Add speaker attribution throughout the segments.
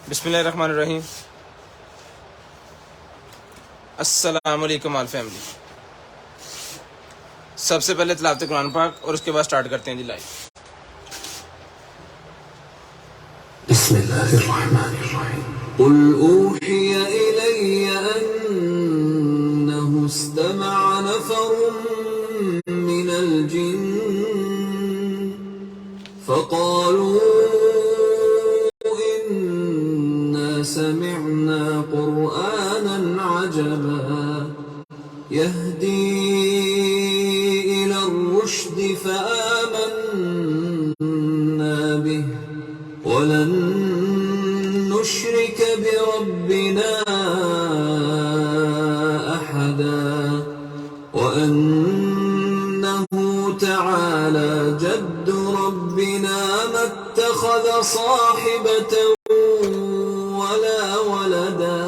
Speaker 1: बिस्मिल्लाहिर्रहमानिर्रहीम। अस्सलाम वालेकुम ऑल फैमिली। सबसे पहले तिलावत कुरान पाक और उसके बाद स्टार्ट करते हैं जी लाइव।
Speaker 2: बिस्मिल्लाहिर्रहमानिर्रहीम। कुल ऊहिया इलैया अन्नहु इस्तमअ नफरुम मिनल जिन्न फक़ालू इन्ना समिअना क़ुरआनन अजबा यहदी इलर रुश्द फ़आमन्ना बिहि वलन नुश्रिक बिरब्बिना अहदा वअन्नहु तआला जद्दु रब्बिना मत्तख़ज़ साहिबतन वला वलदा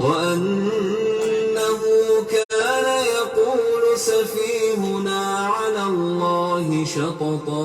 Speaker 2: वअन्नहु कान यक़ूलु सफ़ीहुना अला अल्लाहि शतता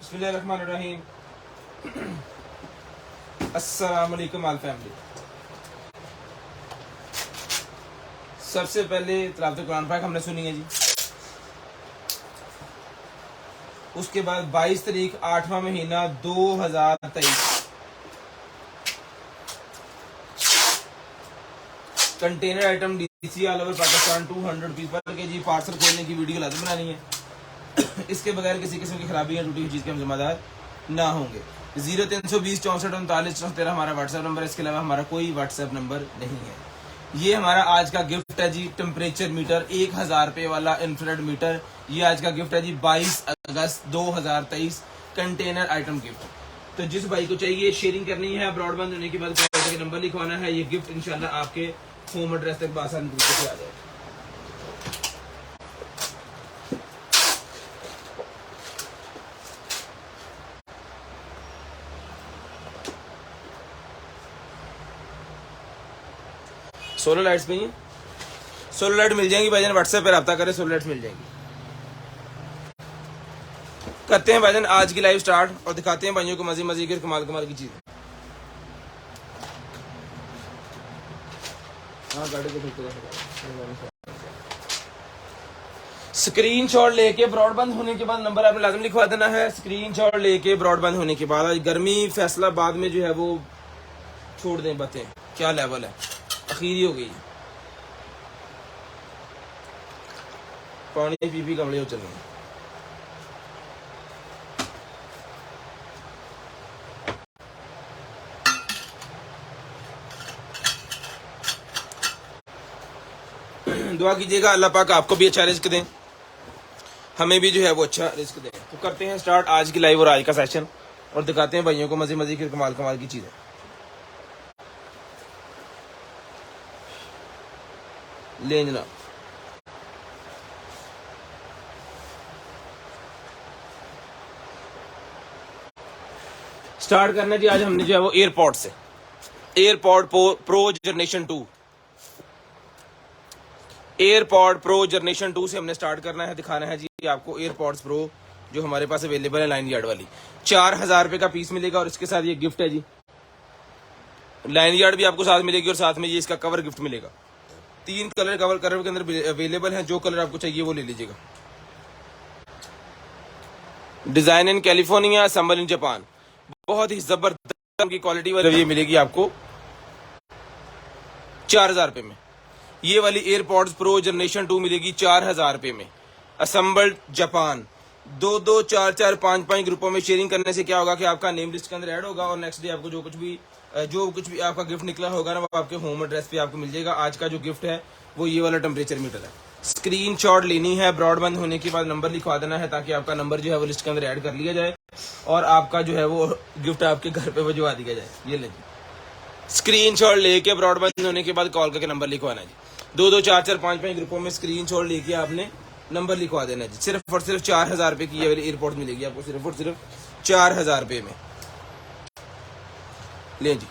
Speaker 1: बिस्मिल्लाहिर्रहमानिर्रहीम। अस्सलाम वालेकुम आल फैमिली। सबसे पहले तिलावत कुरान पाक हमने सुनी है जी। उसके बाद 22 तारीख 8वां महीना 2023 container item DC all over Pakistan 200 people के जी पार्सल खोलने की वीडियो लाजम बनानी है। इसके बगैर किसी किस्म की खराबी या टूटी हुई चीज़ के हम जिम्मेदार ना होंगे। 0320 64 39 13 हमारा व्हाट्सएप नंबर है। इसके अलावा हमारा कोई व्हाट्सएप नंबर नहीं है। ये हमारा आज का गिफ्ट है जी, टेम्परेचर मीटर 1000 रुपये वाला इंफ्रारेड मीटर। ये आज का गिफ्ट है जी 22 अगस्त 2023 कंटेनर आइटम गिफ्ट। तो जिस भाई को चाहिए शेयरिंग करनी है, ब्रॉडबैंड होने के बाद नंबर लिखवाना है। ये गिफ्ट इंशाल्लाह आपके होम एड्रेस तक आसान तरीके से आ जाएगा। सोलर लाइट्स पे ही सोलर लाइट मिल जाएंगी भाईजान, व्हाट्सएप पे रब्ता करें, सोलर लाइट्स मिल जाएंगी। करते हैं भाईजान आज की लाइव स्टार्ट और दिखाते हैं भाइयों को मजे मजे की कमाल कमाल की चीज। स्क्रीन शॉट लेके ब्रॉडबैंड होने के बाद नंबर आपने लाजम लिखवा देना है। स्क्रीन शॉट लेके ब्रॉडबैंड होने के बाद गर्मी फैसलाबाद में जो है वो छोड़ दें बातें, क्या लेवल है, अखीरी हो गई। पानी पी कमले हो चल रहे हैं। दुआ कीजिएगा अल्लाह पाक आपको भी अच्छा रिस्क दें, हमें भी जो है वो अच्छा रिस्क दें। तो करते हैं स्टार्ट आज की लाइव और आज का सेशन और दिखाते हैं भाइयों को मजे मजे की कमाल कमाल की चीजें। ले जनाब स्टार्ट करना जी। आज हमने जो है वो एयरपॉड से AirPod pro generation 2 AirPod pro generation 2 से हमने स्टार्ट करना है। दिखाना है जी आपको एयरपॉड्स प्रो जो हमारे पास अवेलेबल है लाइन यार्ड वाली। 4000 रुपए का पीस मिलेगा और इसके साथ ये गिफ्ट है जी। लाइन यार्ड भी आपको साथ मिलेगी और साथ में ये इसका कवर गिफ्ट मिलेगा। 3 कलर कवर के अंदर अवेलेबल हैं। जो कलर आपको चाहिए वो ले लीजिएगा। Design in California, assemble in Japan. बहुत ही जबरदस्त की क्वालिटी वाली ये मिलेगी आपको 4000 रुपए में। ये वाली एयरपॉड्स प्रो जनरेशन 2 मिलेगी 4000 रुपए में, असेंबल्ड जापान। 2-2, 4-4, 5-5 ग्रुपों में शेयरिंग करने से क्या होगा कि आपका नेम लिस्ट के अंदर ऐड होगा और नेक्स्ट डे आपको जो कुछ भी आपका गिफ्ट निकला होगा ना, वो आपके होम एड्रेस पे आपको मिल जाएगा। आज का जो गिफ्ट है वो ये वाला टेम्परेचर मीटर है। स्क्रीनशॉट लेनी है, ब्रॉडबैंड होने के बाद नंबर लिखवा देना है ताकि आपका नंबर जो है वो लिस्ट के अंदर ऐड कर लिया जाए और आपका जो है वो गिफ्ट आपके घर पे भिजवा दिया जाए। ये ले स्क्रीनशॉट लेके ब्रॉडबैंड होने के बाद कॉल करके नंबर लिखवाना है जी। 2-2, 4-4, 5-5 ग्रुपों में स्क्रीनशॉट लेके आपने नंबर लिखवा देना है जी। सिर्फ और सिर्फ 4000 रुपए की ये वाली एयरपोर्ट मिलेगी आपको, सिर्फ और सिर्फ 4000 रुपए में। ले जी,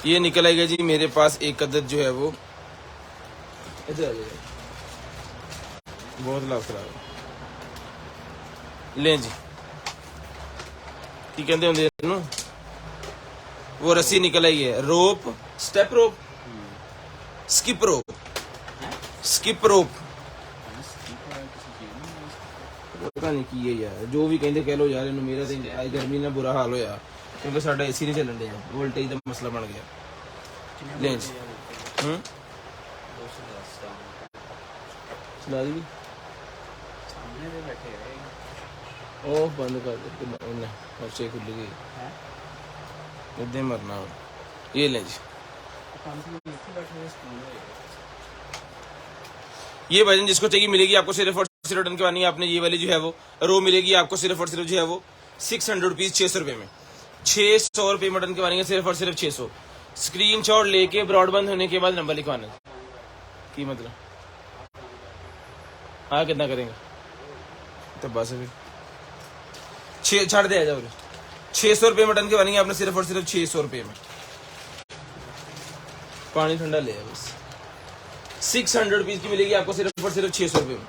Speaker 1: ये निकल आएगा जी मेरे पास एक अदद जो है वो इधर आ जाएगा, बहुत लाभ खराब ले जी। की कहते होंगे ना वो रस्सी निकल आई है, रोप, स्टेप रोप, स्किप रोप, स्किप रोप पता नहीं की है यार, जो भी कहते कह लो यार। इन्होंने मेरा तो आज गर्मी ना बुरा हाल होया क्योंकि साडा एसी नहीं चलन दिया, वोल्टेज का मसला बन गया। ले चला दी ओ बंद कर दे, पर्चे खुल गई इधे मरना। ये ले जी, ये वजन जिसको चाहिए मिलेगी आपको सिर्फ और सिर्फ रिटर्न करवानी है आपने। ये वाली जो है वो रो मिलेगी आपको सिर्फ और सिर्फ जो है वो 600 रुपीज, 600 रुपए में। 600 रुपये में रिटर्न करवानी है सिर्फ और सिर्फ 600। स्क्रीनशॉट लेके ब्रॉडबैंड होने के बाद नंबर लिखवाना है। की मतलब हाँ कितना करेंगे तो बस अभी छाड़ दिया जाओ। 600 रुपये में रिटर्न करवानी है आपने सिर्फ और सिर्फ 600 रुपये में। पानी ठंडा ले बस। 600 रुपीज की मिलेगी आपको सिर्फ और सिर्फ 600 रुपये में।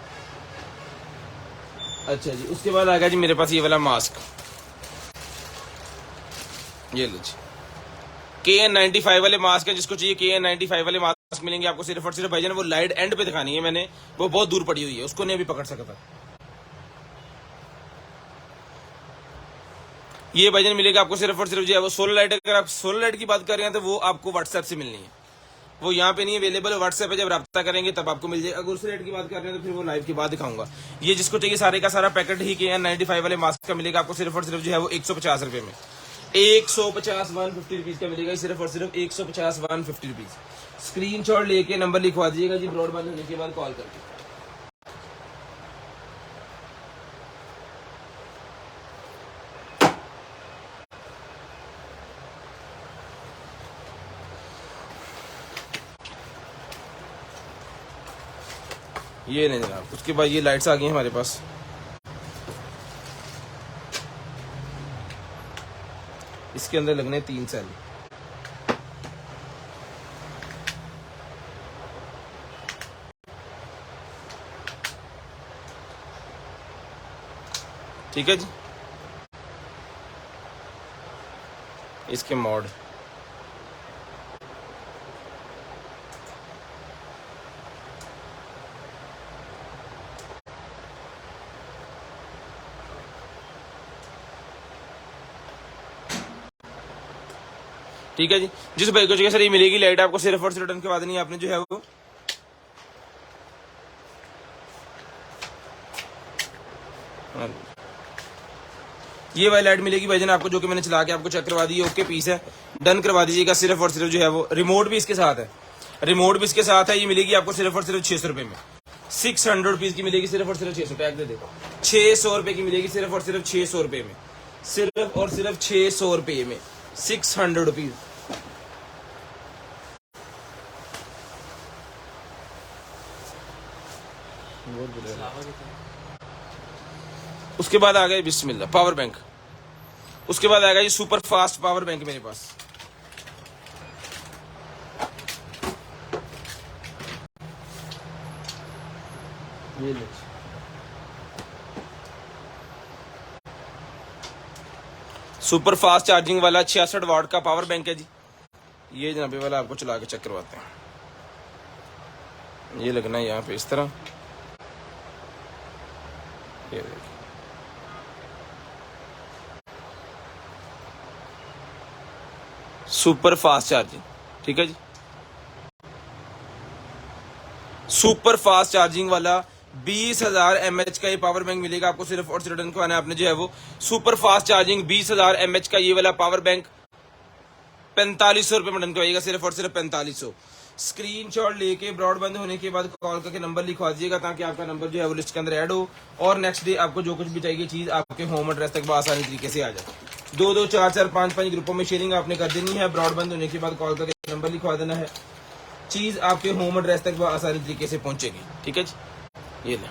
Speaker 1: अच्छा जी, उसके बाद आ गया जी मेरे पास ये वाला मास्क। ये लो जी, KN95 वाले मास्क है। जिसको चाहिए KN95 वाले मास्क मिलेंगे आपको सिर्फ और सिर्फ। भाईजान वो लाइट एंड पे दिखानी है मैंने, वो बहुत दूर पड़ी हुई है, उसको नहीं अभी पकड़ सकता। ये भाईजान मिलेगा आपको सिर्फ और सिर्फ जो है वो सोलर लाइट। अगर आप सोलर लाइट की बात कर रहे हैं तो वो आपको व्हाट्सएप से मिलनी है, वो यहाँ पे नहीं अवेलेबल है। व्हाट्सएप पे जब रब्ता करेंगे तब आपको मिल जाएगा। अगर उस रेट की बात कर रहे हैं तो फिर वो लाइव के बाद दिखाऊंगा। ये जिसको चाहिए सारे का सारा पैकेट ही KN95 वाले मास्क का मिलेगा आपको सिर्फ और सिर्फ जो है वो 150 रुपए में। 150 150 रुपीज का मिलेगा सिर्फ और सिर्फ 150 150 रुपीज। स्क्रीनशॉट लेके नंबर लिखवा दीजिएगा जी ब्रॉडबैंड होने के बाद कॉल करके। ये नहीं जनाब, उसके बाद ये लाइट्स आ गई हैं हमारे पास। इसके अंदर लगने 3 सेल। ठीक है जी, इसके मॉड ठीक है जी। जिस भाई को चाहिए सर ये मिलेगी लाइट आपको सिर्फ और सिर्फ रिटर्न करवा देनी है आपने जो है वो। ये वाली लाइट मिलेगी भाईजान आपको, जो कि मैंने चला के आपको चेक करवा दी है। ओके पीस है, डन करवा दीजिएगा सिर्फ और सिर्फ जो है वो। रिमोट भी इसके साथ है, रिमोट भी इसके साथ है। ये मिलेगी आपको सिर्फ और सिर्फ 600 रुपए में। 600 रुपीज की मिलेगी सिर्फ और सिर्फ 600। टैग दे देखो, 600 रुपए की मिलेगी सिर्फ और सिर्फ 600 रुपए में। सिर्फ और सिर्फ 600 रुपए में 600 रुपीज। उसके बाद आ गया बिस्मिल्लाह पावर बैंक। उसके बाद आएगा ये सुपर फास्ट पावर बैंक मेरे पास। ये लो, सुपर फास्ट चार्जिंग वाला 66 वाट का पावर बैंक है जी। ये जनाबे वाला आपको चला के चेक करवाते हैं। ये लगना है यहाँ पे इस तरह, ये देखिए। सुपर फास्ट चार्जिंग, ठीक है जी, सुपर फास्ट चार्जिंग वाला 20,000 mAh का ये पावर बैंक मिलेगा आपको सिर्फ और सिर्फ। रिटर्न करवाना है आपने जो है वो सुपर फास्ट चार्जिंग 20,000 mAh का ये वाला पावर बैंक 4500 रुपए में रिटर्न करवाइएगा सिर्फ और सिर्फ 4500। स्क्रीनशॉट लेके ब्रॉडबैंड होने के बाद कॉल करके नंबर लिखवा दीजिएगा ताकि आपका नंबर जो है वो लिस्ट के अंदर ऐड हो और नेक्स्ट डे आपको जो कुछ भी चाहिए चीज आपके होम एड्रेस तक आसानी तरीके से आ जाए। 2-2, 4-4, 5-5 ग्रुपों में शेयरिंग आपने कर देनी है। ब्रॉडबैंड होने के बाद कॉल करके नंबर लिखवा देना है, चीज आपके होम एड्रेस तक आसानी तरीके से पहुंचेगी, ठीक है जी। ये ले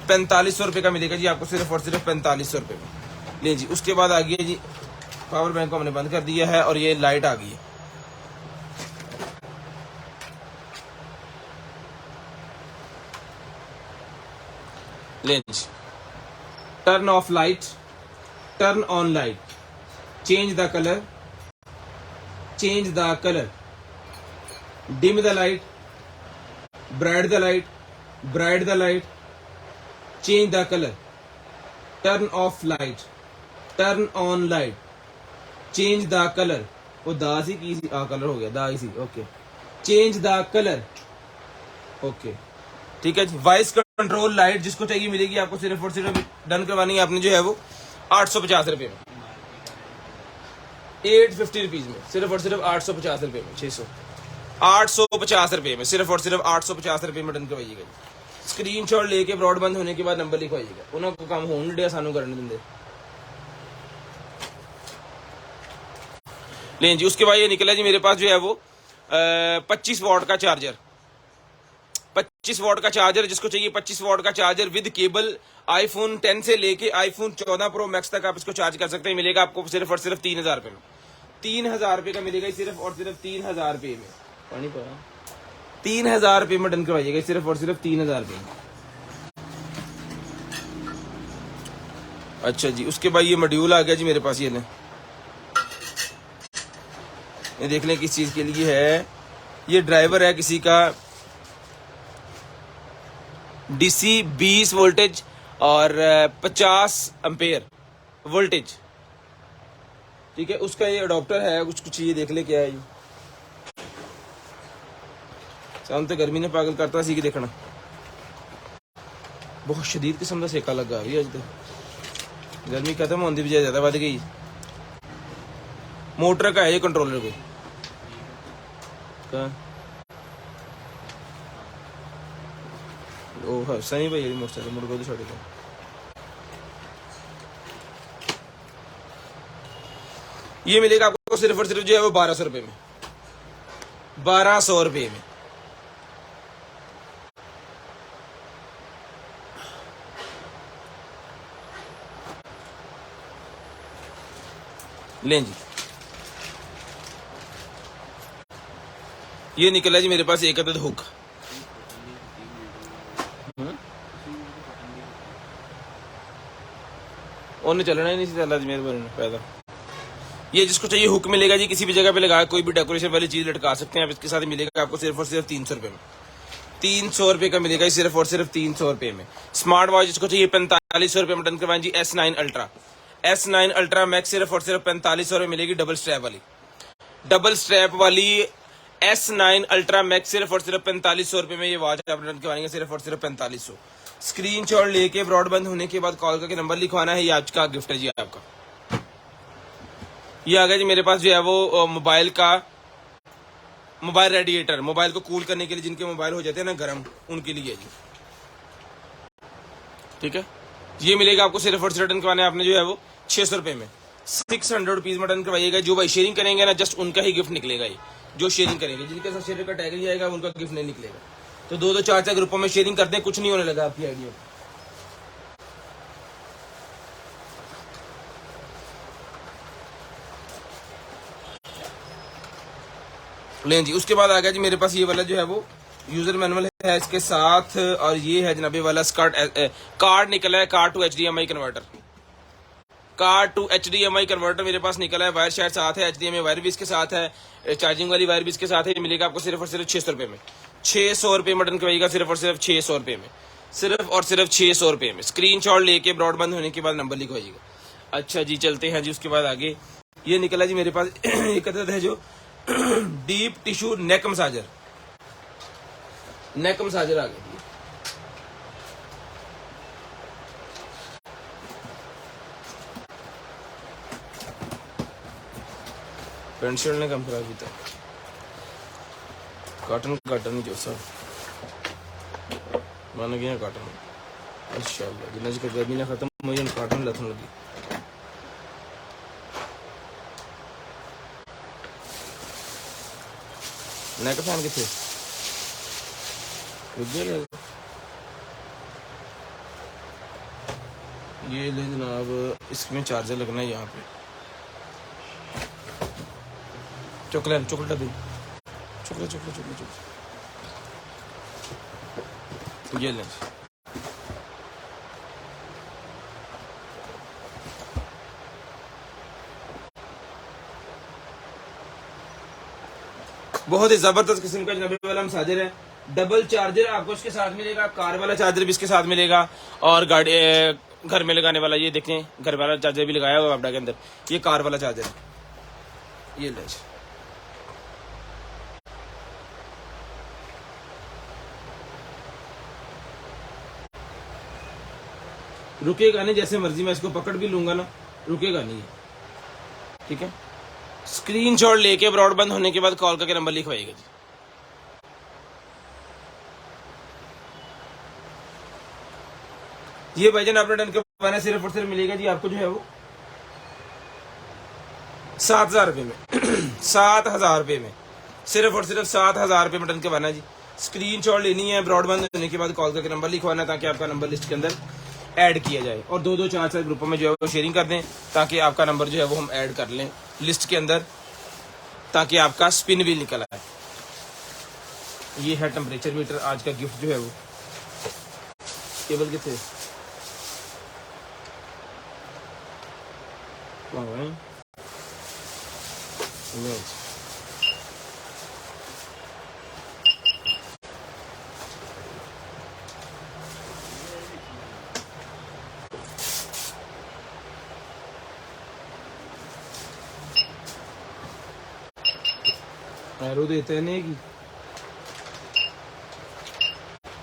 Speaker 1: 4500 रुपए का मिलेगा जी आपको सिर्फ और सिर्फ 4500 रुपए में। ले जी, उसके बाद आ गया जी पावर बैंक को हमने बंद कर दिया है और ये लाइट आ गई है। ले जी, turn off light, turn on light, change the colour, change the colour, dim the light, bright the light, bright the light, change the colour, turn off light, turn on light, change the colour. वो दा सी की सी colour हो गया, दा सी, okay. Change the colour, okay, ठीक है जी। वॉइस कंट्रोल लाइट जिसको चाहिए मिलेगी आपको सिर्फ और सिर्फ डन करवानी है आपने जो है वो 850 रुपए में, 850 रुपीज में, सिर्फ और सिर्फ 850 रुपए में, 600 850 रुपए में, सिर्फ और सिर्फ 850 रुपए में डन करवाइएगा। स्क्रीनशॉट लेके ब्रॉडबैंड होने के बाद नंबर लिखवाइएगा, उन्होंने काम होने दिया सानू करने देंगे। लें जी, उसके बाद ये निकला जी मेरे पास जो है वो 25 वॉट का चार्जर, 25 वॉट का चार्जर जिसको चाहिए 25 वॉट का चार्जर विद केबल, आईफोन 10 से लेके आईफोन 14 प्रो मैक्स तक आप इसको चार्ज कर सकते हैं। मिलेगा आपको सिर्फ और सिर्फ 3000 रुपए में, 3000 रुपए का मिलेगा सिर्फ और सिर्फ 3000 रुपए में। पानी पड़ा 3000 रुपए में डन करवाइएगा सिर्फ और सिर्फ 3000 रुपए में। अच्छा जी, उसके बाद ये मॉड्यूल आ गया जी मेरे पास, ये देख लें किस चीज के लिए है। ये ड्राइवर है किसी का डीसी 20 वोल्टेज और 50 एम्पेयर वोल्टेज, ठीक है। उसका ये अडॉप्टर है, कुछ ये देख ले क्या है। ये शाम तो गर्मी ने पागल करता सी कि देखना बहुत शदीद किस्म का सेका लगा अभी, अज तो गर्मी खत्म होने की बजाय ज्यादा बढ़ गई। मोटर का है ये कंट्रोलर को हाँ सही भाई मोटरसाइकिल मुड़ को छोड़ दो। ये मिलेगा आपको सिर्फ और सिर्फ जो है वो 1200 रुपए में, 1200 रुपए में। लें जी, ये निकला जी मेरे पास एक अदद हुक, उन्हें चलना ही नहीं सी अल्लाह दी मेहरबानी पैदा। ये जिसको चाहिए हुक मिलेगा जी, किसी भी जगह पे लगा कोई भी डेकोरेशन वाली चीज लटका सकते हैं आप। इसके साथ मिलेगा आपको सिर्फ और सिर्फ 300 रुपए में, 300 रुपए का मिलेगा सिर्फ और सिर्फ 300 रुपए में। स्मार्ट वॉच जिसको चाहिए 4500 रुपए में डन करवाएं जी। S9 ultra, S9 ultra max सिर्फ और सिर्फ 4500 रुपए मिलेगी। डबल स्ट्रैप वाली S9 अल्ट्रा मैक्स सिर्फ और सिर्फ 4500 रुपए में ये वॉच आप रन करवाएंगे सिर्फ और सिर्फ 4500। स्क्रीनशॉट लेके ब्रॉडबैंड होने के बाद कॉल करके नंबर लिखवाना है। ये आज का गिफ्ट है जी आपका। ये आ गया जी मेरे पास जो है वो मोबाइल रेडिएटर, मोबाइल को कूल करने के लिए जिनके मोबाइल हो जाते हैं ना गर्म, उनके लिए जी, ठीक है। ये मिलेगा आपको सिर्फ और सिर्फ डन करवाना है आपने जो है वो 600 रुपए में, 600 रुपीज में डन करवाइएगा। जो भाई शेयरिंग करेंगे ना जस्ट उनका ही गिफ्ट निकलेगा। ये जो शेयरिंग करेंगे जिनके साथ शेयर का टैग नहीं आएगा उनका गिफ्ट नहीं निकलेगा। तो 2-2, 4-4 ग्रुपों में शेयरिंग करते हैं, कुछ नहीं होने लगा आपकी आइडिया। लें जी, उसके बाद आ गया जी मेरे पास ये वाला जो है वो यूजर मैनुअल है इसके साथ, और ये है जनाबे वाला कार्ड निकला है, card to HDMI converter, card to HDMI converter मेरे पास निकला है। वायर शायद साथ है, HDMI वायर भी इसके साथ है, चार्जिंग वाली वायर भी इसके साथ है। मिलेगा आपको सिर्फ और सिर्फ 600 रुपए में, 600 रुपए में डन करवाइएगा सिर्फ और सिर्फ 600 रुपए में। सिर्फ और सिर्फ 600 रुपये में। स्क्रीनशॉट लेके ब्रॉडबैंड होने के बाद नंबर लिखवाइएगा। अच्छा जी, चलते हैं जी उसके बाद आगे। ये निकला जी मेरे पास एक अदद है जो डीप टिश्यू नेक मसाजर आ गया। पेंट शर्ट ने कम खराब किया, काटन जो सब मान गया काटन इंशाल्लाह जिन्ना जी गर्मी ना खत्म मुझे काटन लथन लगी। नेक फैन कितने ये ले जनाब, इसमें चार्जर लगना है यहाँ पे। चॉकलेट डब्बी चॉकलेट ये लें। बहुत ही जबरदस्त किस्म का जनाबे वाला मसाजर है। डबल चार्जर आपको इसके साथ मिलेगा, कार वाला चार्जर भी इसके साथ मिलेगा, और गाड़ी घर में लगाने वाला, ये देखें घर वाला चार्जर भी लगाया हुआ आपड़ा के अंदर, ये कार वाला चार्जर है। ये ले रुकेगा नहीं, जैसे मर्जी मैं इसको पकड़ भी लूंगा ना रुकेगा नहीं, ठीक है। स्क्रीनशॉट लेके ब्रॉडबैंड होने के बाद कॉल करके नंबर लिखवाइएगा जी। ये भाईजान आपने डन करवाना सिर्फ और सिर्फ मिलेगा जी आपको जो है वो 7,000 रुपये में 7,000 रुपये में, सिर्फ और सिर्फ 7,000 रुपये में डन करवाना जी। स्क्रीनशॉट लेनी है, ब्रॉडबैंड होने के बाद कॉल करके नंबर लिखवाना ताकि आपका नंबर लिस्ट के अंदर ऐड किया जाए, और 2-2 4-4 ग्रुपों में जो है वो शेयरिंग कर दें ताकि आपका नंबर जो है वो हम ऐड कर लें लिस्ट के अंदर, ताकि आपका स्पिन व्हील निकल आए। ये है टेम्परेचर मीटर, आज का गिफ्ट जो है वो। केबल कितने एरो देते हैं नहीं कि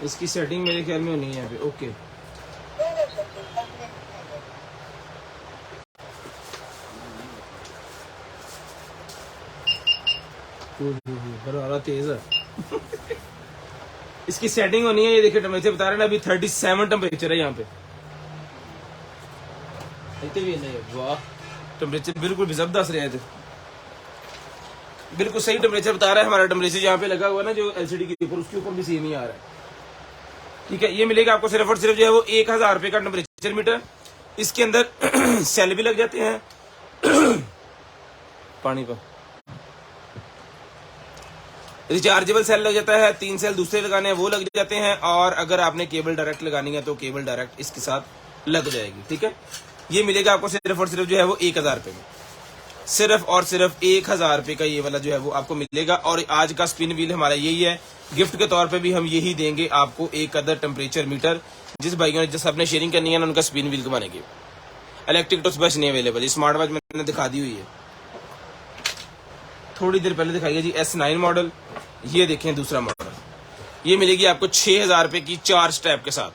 Speaker 1: इसकी सेटिंग मेरे ख्याल में नहीं है यहाँ पे। ओके हरा तेज है इसकी सेटिंग होनी है। ये देखिए टेम्परेचर बता रहे हैं ना, अभी 37 टेम्परेचर है यहाँ पे। वाह, टेम्परेचर बिल्कुल भी जबरदस्त रहा है, बिल्कुल सही टेम्परेचर बता रहा है हमारा। टेम्परेचर यहाँ पे लगा हुआ ना जो एलसीडी के ऊपर, उसके ऊपर भी सेम ही आ रहा है, ठीक है। ये मिलेगा आपको सिर्फ और सिर्फ जो है वो 1,000 रुपये का टेम्परेचर मीटर। इसके अंदर सेल भी लग जाते हैं पानी पर, रिचार्जेबल सेल लग जाता है, 3 सेल दूसरे लगाने हैं वो लग जाते हैं, और अगर आपने केबल डायरेक्ट लगानी है तो केबल डायरेक्ट इसके साथ लग जाएगी, ठीक है। ये मिलेगा आपको सिर्फ और सिर्फ जो है वो 1,000 रुपये में, सिर्फ और सिर्फ 1,000 रुपये का ये वाला जो है वो आपको मिलेगा। और आज का स्पिन व्हील हमारा यही है, गिफ्ट के तौर पे भी हम यही देंगे आपको, एक अदर टेम्परेचर मीटर। जिस भाइयों ने जिस अपने शेयरिंग करनी है ना उनका स्पिन व्हील बनेगी। इलेक्ट्रिक टूथब्रश नहीं अवेलेबल, स्मार्ट वॉच मैंने दिखा दी हुई है, थोड़ी देर पहले दिखाई है जी S9 मॉडल। ये देखें दूसरा मॉडल, ये मिलेगी आपको 6,000 रुपये की 4 स्टेप के साथ,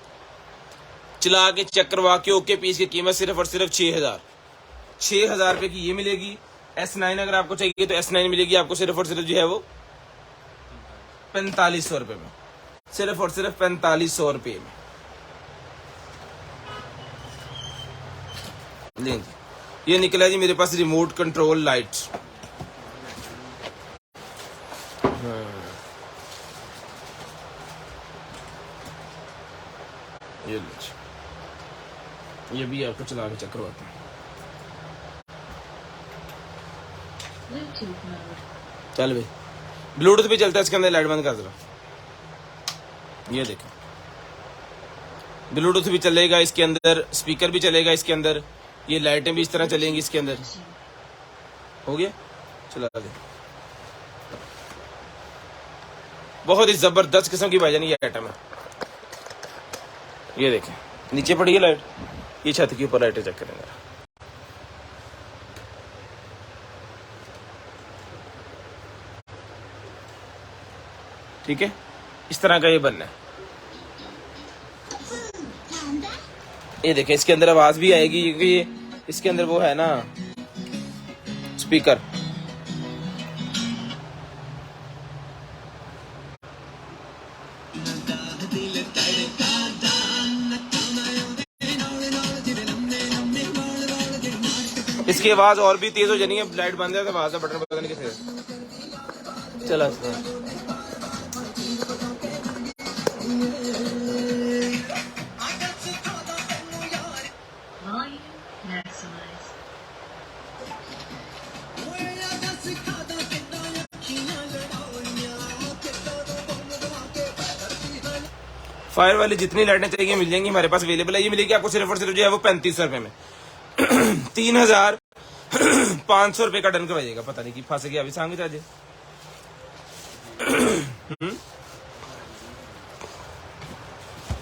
Speaker 1: चला के चेक करवा के ओके पीस की कीमत सिर्फ और सिर्फ 6,000 रुपये की ये मिलेगी। S9 अगर आपको चाहिए तो S9 मिलेगी आपको सिर्फ और सिर्फ जो है वो 4,500 रुपये में, सिर्फ और सिर्फ 4,500 रुपये में। लें जी, ये निकला जी मेरे पास रिमोट कंट्रोल लाइट्स। ये भी आपको चला के चेक करवाते हैं। चल भाई, ब्लूटूथ भी चलता है इसके अंदर, लाइट बंद कर जरा। ये देखो ब्लूटूथ भी चलेगा इसके अंदर, स्पीकर भी चलेगा इसके अंदर, ये लाइटें भी इस तरह चलेंगी इसके अंदर। हो गया, चला दे। बहुत ही जबरदस्त किस्म की भाईजान ये आइटम है। ये देखें नीचे पड़ी है लाइट, ये छत के ऊपर लाइटें चेक करेंगे। ठीक है, इस तरह का ये बनना है। ये देखें इसके अंदर आवाज भी आएगी क्योंकि ये इसके अंदर वो है ना स्पीकर। इसकी आवाज और भी तेज हो जानी है, लाइट बंद है तो आवाज का बटन पता नहीं किसे चला। फायर वाली जितनी लाइटें चाहिए मिल जाएंगी हमारे पास अवेलेबल है। ये मिलेगी आपको सिर्फ और सिर्फ जो है वो 3500 रुपए में। 3500 रुपए का डन करवाइएगा। पता नहीं कि फंस गया अभी सांग चाहे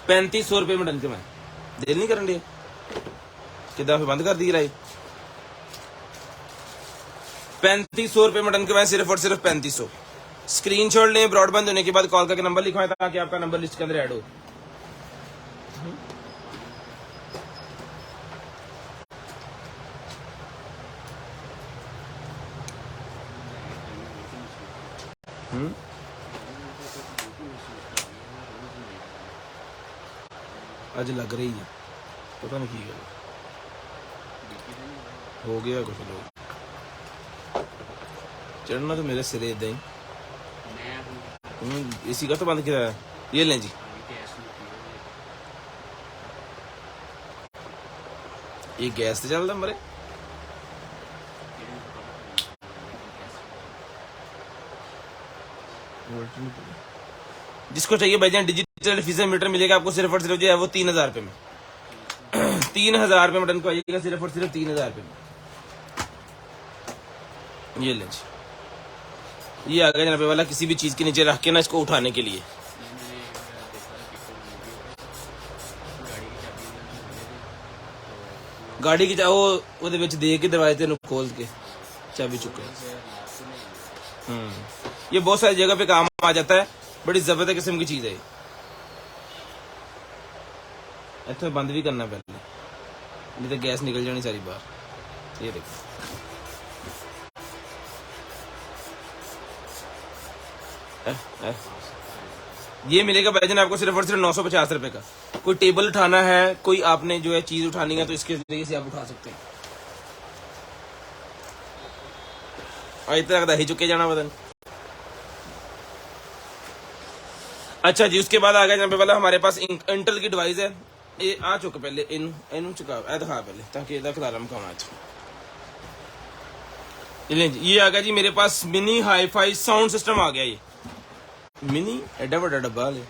Speaker 1: 3500 रुपए में डन करवाए। दिल नहीं करन दिया कि फिर बंद कर दी लाइव। 3500 रुपए में डन करवाए, सिर्फ और सिर्फ 3500। स्क्रीनशॉट लें, ब्रॉडबैंड होने के बाद कॉल करके नंबर लिखवाएं ताकि आपका नंबर लिस्ट के अंदर ऐड हो। आज लग रही है, पता नहीं की हो गया कुछ लोग चढ़ना तो मेरे सिरे इदा ही। इसी का तो बंद किया है। ये लें जी, ये गैस से चलता मरे। जिसको चाहिए भाईजान डिजिटल डिफीजर मीटर मिलेगा आपको सिर्फ और सिर्फ जो है वो 3000 रुपए में। 3000 रुपए में डन को आइएगा, सिर्फ और सिर्फ 3000 रुपए में। ये लें जी, ये आ गया जनाबे वाला किसी भी चीज के नीचे रख के ना इसको उठाने के लिए। गाड़ी की वो दे के दरवाजे तेन खोल के चाबी चुके। ये बहुत सारी जगह पे काम आ जाता है, बड़ी जबरदस्त किस्म की चीज है। इतना बंद भी करना पहले, नहीं तो गैस निकल जानी सारी बाहर। ये देखो ये मिलेगा भाईजान आपको सिर्फ और सिर्फ 950 रुपए का। कोई टेबल उठाना है, कोई आपने जो है चीज उठानी है तो इसके जरिए से आप उठा सकते हैं। आज तक ही चुके जाना बदन। अच्छा जी, उसके बाद आ गया जनाबे वाला हमारे पास इंटेल की डिवाइस है। ये आ चुके पहले इन चुका दिखा पहले ताकि खिलारम का मैच। ये आ गया जी मेरे पास मिनी हाईफाई साउंड सिस्टम आ गया। ये मिनी एडा बड़ा डब्बा है।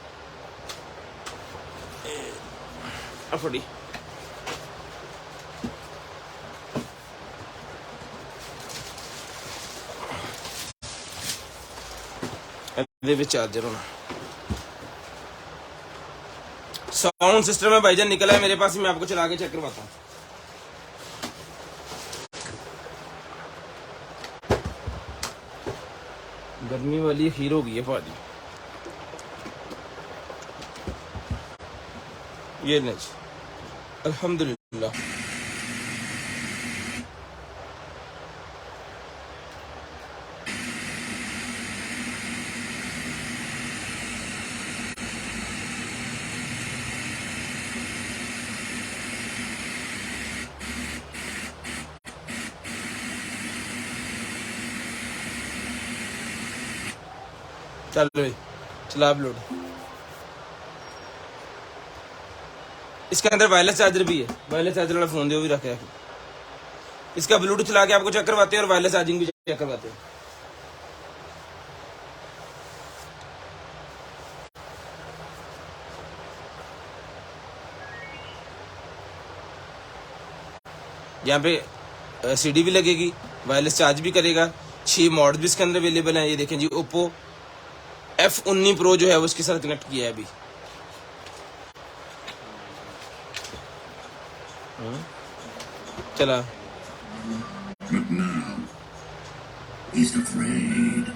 Speaker 1: अफड़ी चार्जर होना साउंड सिस्टम है भाईजान, निकला है मेरे पास। मैं आपको चला के चेक करवाता हूँ। गर्मी वाली खीर हो गई है भाजी। ये नहीं अल्हम्दुलिल्लाह। चल भाई चला अपलोड। इसके अंदर वायरलेस चार्जर भी है, वायरलेस चार्जर वाला फोन भी रखा है। इसका ब्लूटूथ चला के आपको चेक करवाते हैं और वायरलेस चार्जिंग भी चेक करवाते हैं। यहाँ पे सीडी भी लगेगी, वायरलेस चार्ज भी करेगा। 6 मॉडल भी इसके अंदर अवेलेबल है। ये देखें जी, ओप्पो F19 Pro जो है वो इसके साथ कनेक्ट किया है अभी। चला
Speaker 3: But now, he's afraid.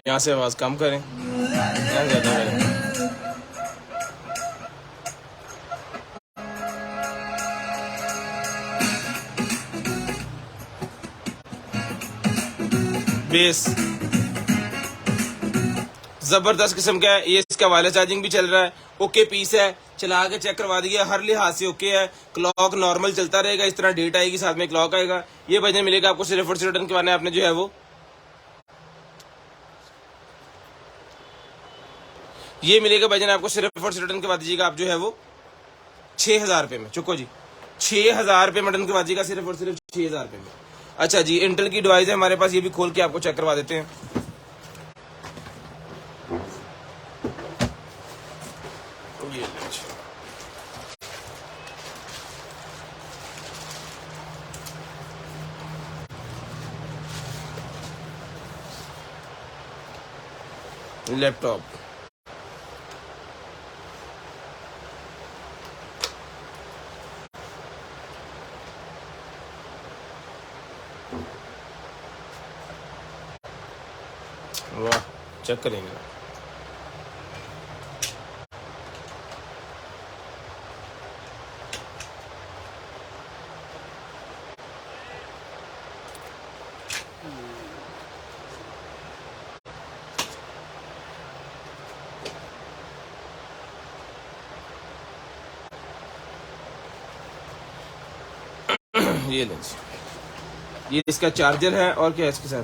Speaker 1: यहाँ से आवाज कम करें, यहाँ ज्यादा करें। बेस जबरदस्त किस्म का है ये, इसका वायरलेस चार्जिंग भी चल रहा है, ओके पीस है, चला के चेक करवा दिया, हर लिहाज से ओके है। क्लॉक नॉर्मल चलता रहेगा, इस तरह डेट आएगी साथ में क्लॉक आएगा। ये भजन मिलेगा आपको सिर्फ और सिर्फ रिटर्न करवाना है आपने जो है वो, ये मिलेगा भजन आपको सिर्फ और सिर्फ रिटर्न करवा दीजिएगा आप जो है वो 6000 रुपये में। चुको जी 6000 रुपये में रिटर्न करवा दीजिएगा सिर्फ और सिर्फ 6000 रुपये में। अच्छा जी, इंटेल की डिवाइस है हमारे पास, ये भी खोल के आपको चेक करवा देते हैं। ये लैपटॉप वाह, चेक करेंगे। ये लेंस, ये इसका चार्जर है और क्या है इसके साथ,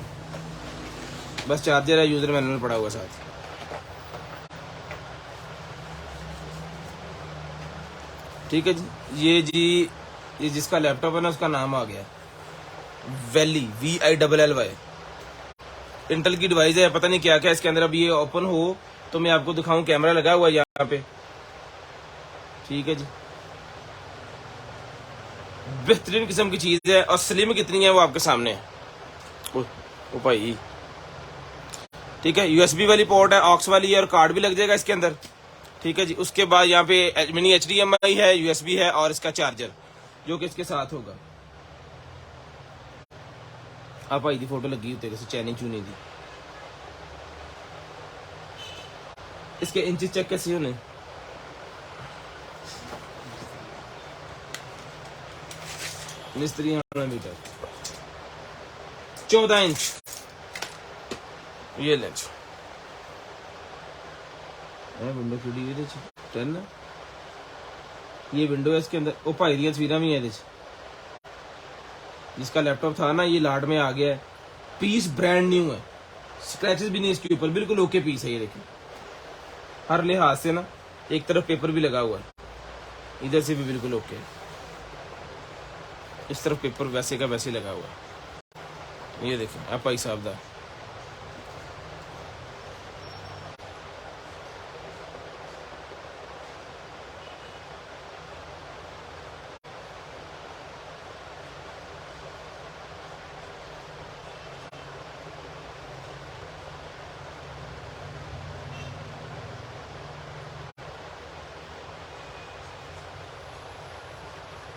Speaker 1: बस चार्जर है, यूजर मैनुअल पड़ा हुआ साथ। ठीक है जी, ये जिसका लैपटॉप है ना उसका नाम आ गया वैली, VILLY। इंटेल की डिवाइस है, पता नहीं क्या क्या इसके अंदर। अब ये ओपन हो तो मैं आपको दिखाऊं, कैमरा लगा हुआ है यहाँ पे। ठीक है जी, बेहतरीन किस्म की चीज है, और स्लिम कितनी है वो आपके सामने है। ओ भाई, ठीक है, USB वाली पोर्ट है, ऑक्स वाली है, और कार्ड भी लग जाएगा इसके अंदर। ठीक है जी, उसके बाद यहाँ पे मिनी HDMI है, USB है, और इसका चार्जर जो कि इसके साथ होगा। आप भाई दी फोटो लगी तेरे से चैनी चूनी दी। इसके इंचेस चेक कैसे होने, मिस्त्री मीटर 14 इंच। ये लेंस विंडो खुली 10, ये विंडो है इसके अंदर। ओ भाई दी तस्वीर भी है, जिसका लैपटॉप था ना ये लाड में आ गया है, पीस ब्रांड न्यू है, स्क्रैचेस भी नहीं इसके ऊपर, बिल्कुल ओके पीस है। ये देखिए हर लिहाज से ना, एक तरफ पेपर भी लगा हुआ है, इधर से भी बिल्कुल ओके है, इस तरफ पेपर वैसे का वैसे लगा हुआ है। ये देखिए आप भाई साहब दा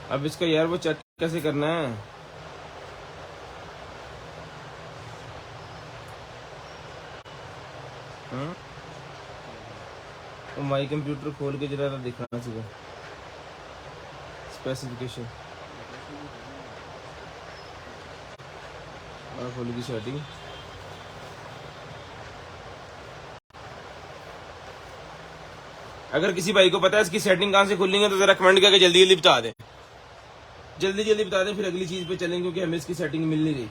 Speaker 1: अब इसका यार वो चेक कैसे करना है। तो माई कंप्यूटर खोल के जरा दिखाना चाहिए स्पेसिफिकेशन, और खोल की सेटिंग। अगर किसी भाई को पता है इसकी सेटिंग कहाँ से खुलनी है तो जरा कमेंट करके जल्दी जल्दी बता दें, जल्दी जल्दी बता दें, फिर अगली चीज पे चलेंगे, क्योंकि हमें इसकी सेटिंग मिल नहीं रही।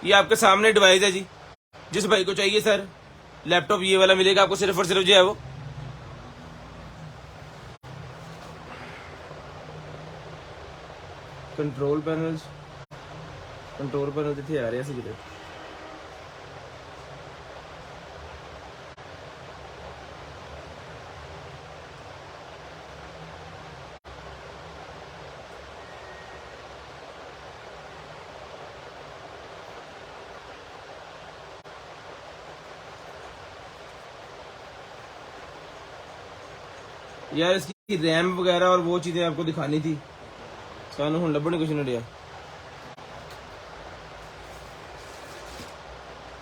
Speaker 1: ये आपके सामने डिवाइस है जी, जिस भाई को चाहिए सर लैपटॉप ये वाला मिलेगा आपको सिर्फ और सिर्फ जो है वो कंट्रोल पैनल जिथे आ रहे हैं किधर यार इसकी रैम वगैरह और वो चीजें आपको दिखानी थी, सानू हुण लभण कुछ नहीं रहा।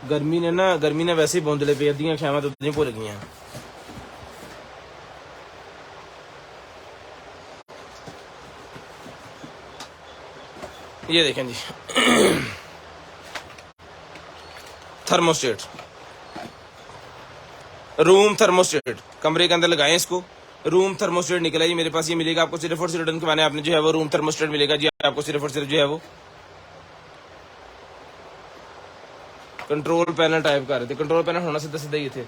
Speaker 1: गर्मी ने वैसे ही बौंदले पे अद्धियां खावां तो उद्धियां भुल गईयां। ये देखें जी थर्मोस्टेट, रूम थर्मोस्टेट, कमरे के अंदर लगाएं इसको, रूम थर्मोस्टेट निकला जी मेरे पास। ये मिलेगा आपको सिर्फ और सिर्फ डन करवाने आपने जो है वो रूम थर्मोस्टेट मिलेगा जी आपको सिर्फ और सिर्फ जो है वो कंट्रोल पैनल टाइप कर रहे थे, कंट्रोल पैनल होना सीधा सीधा ही थे।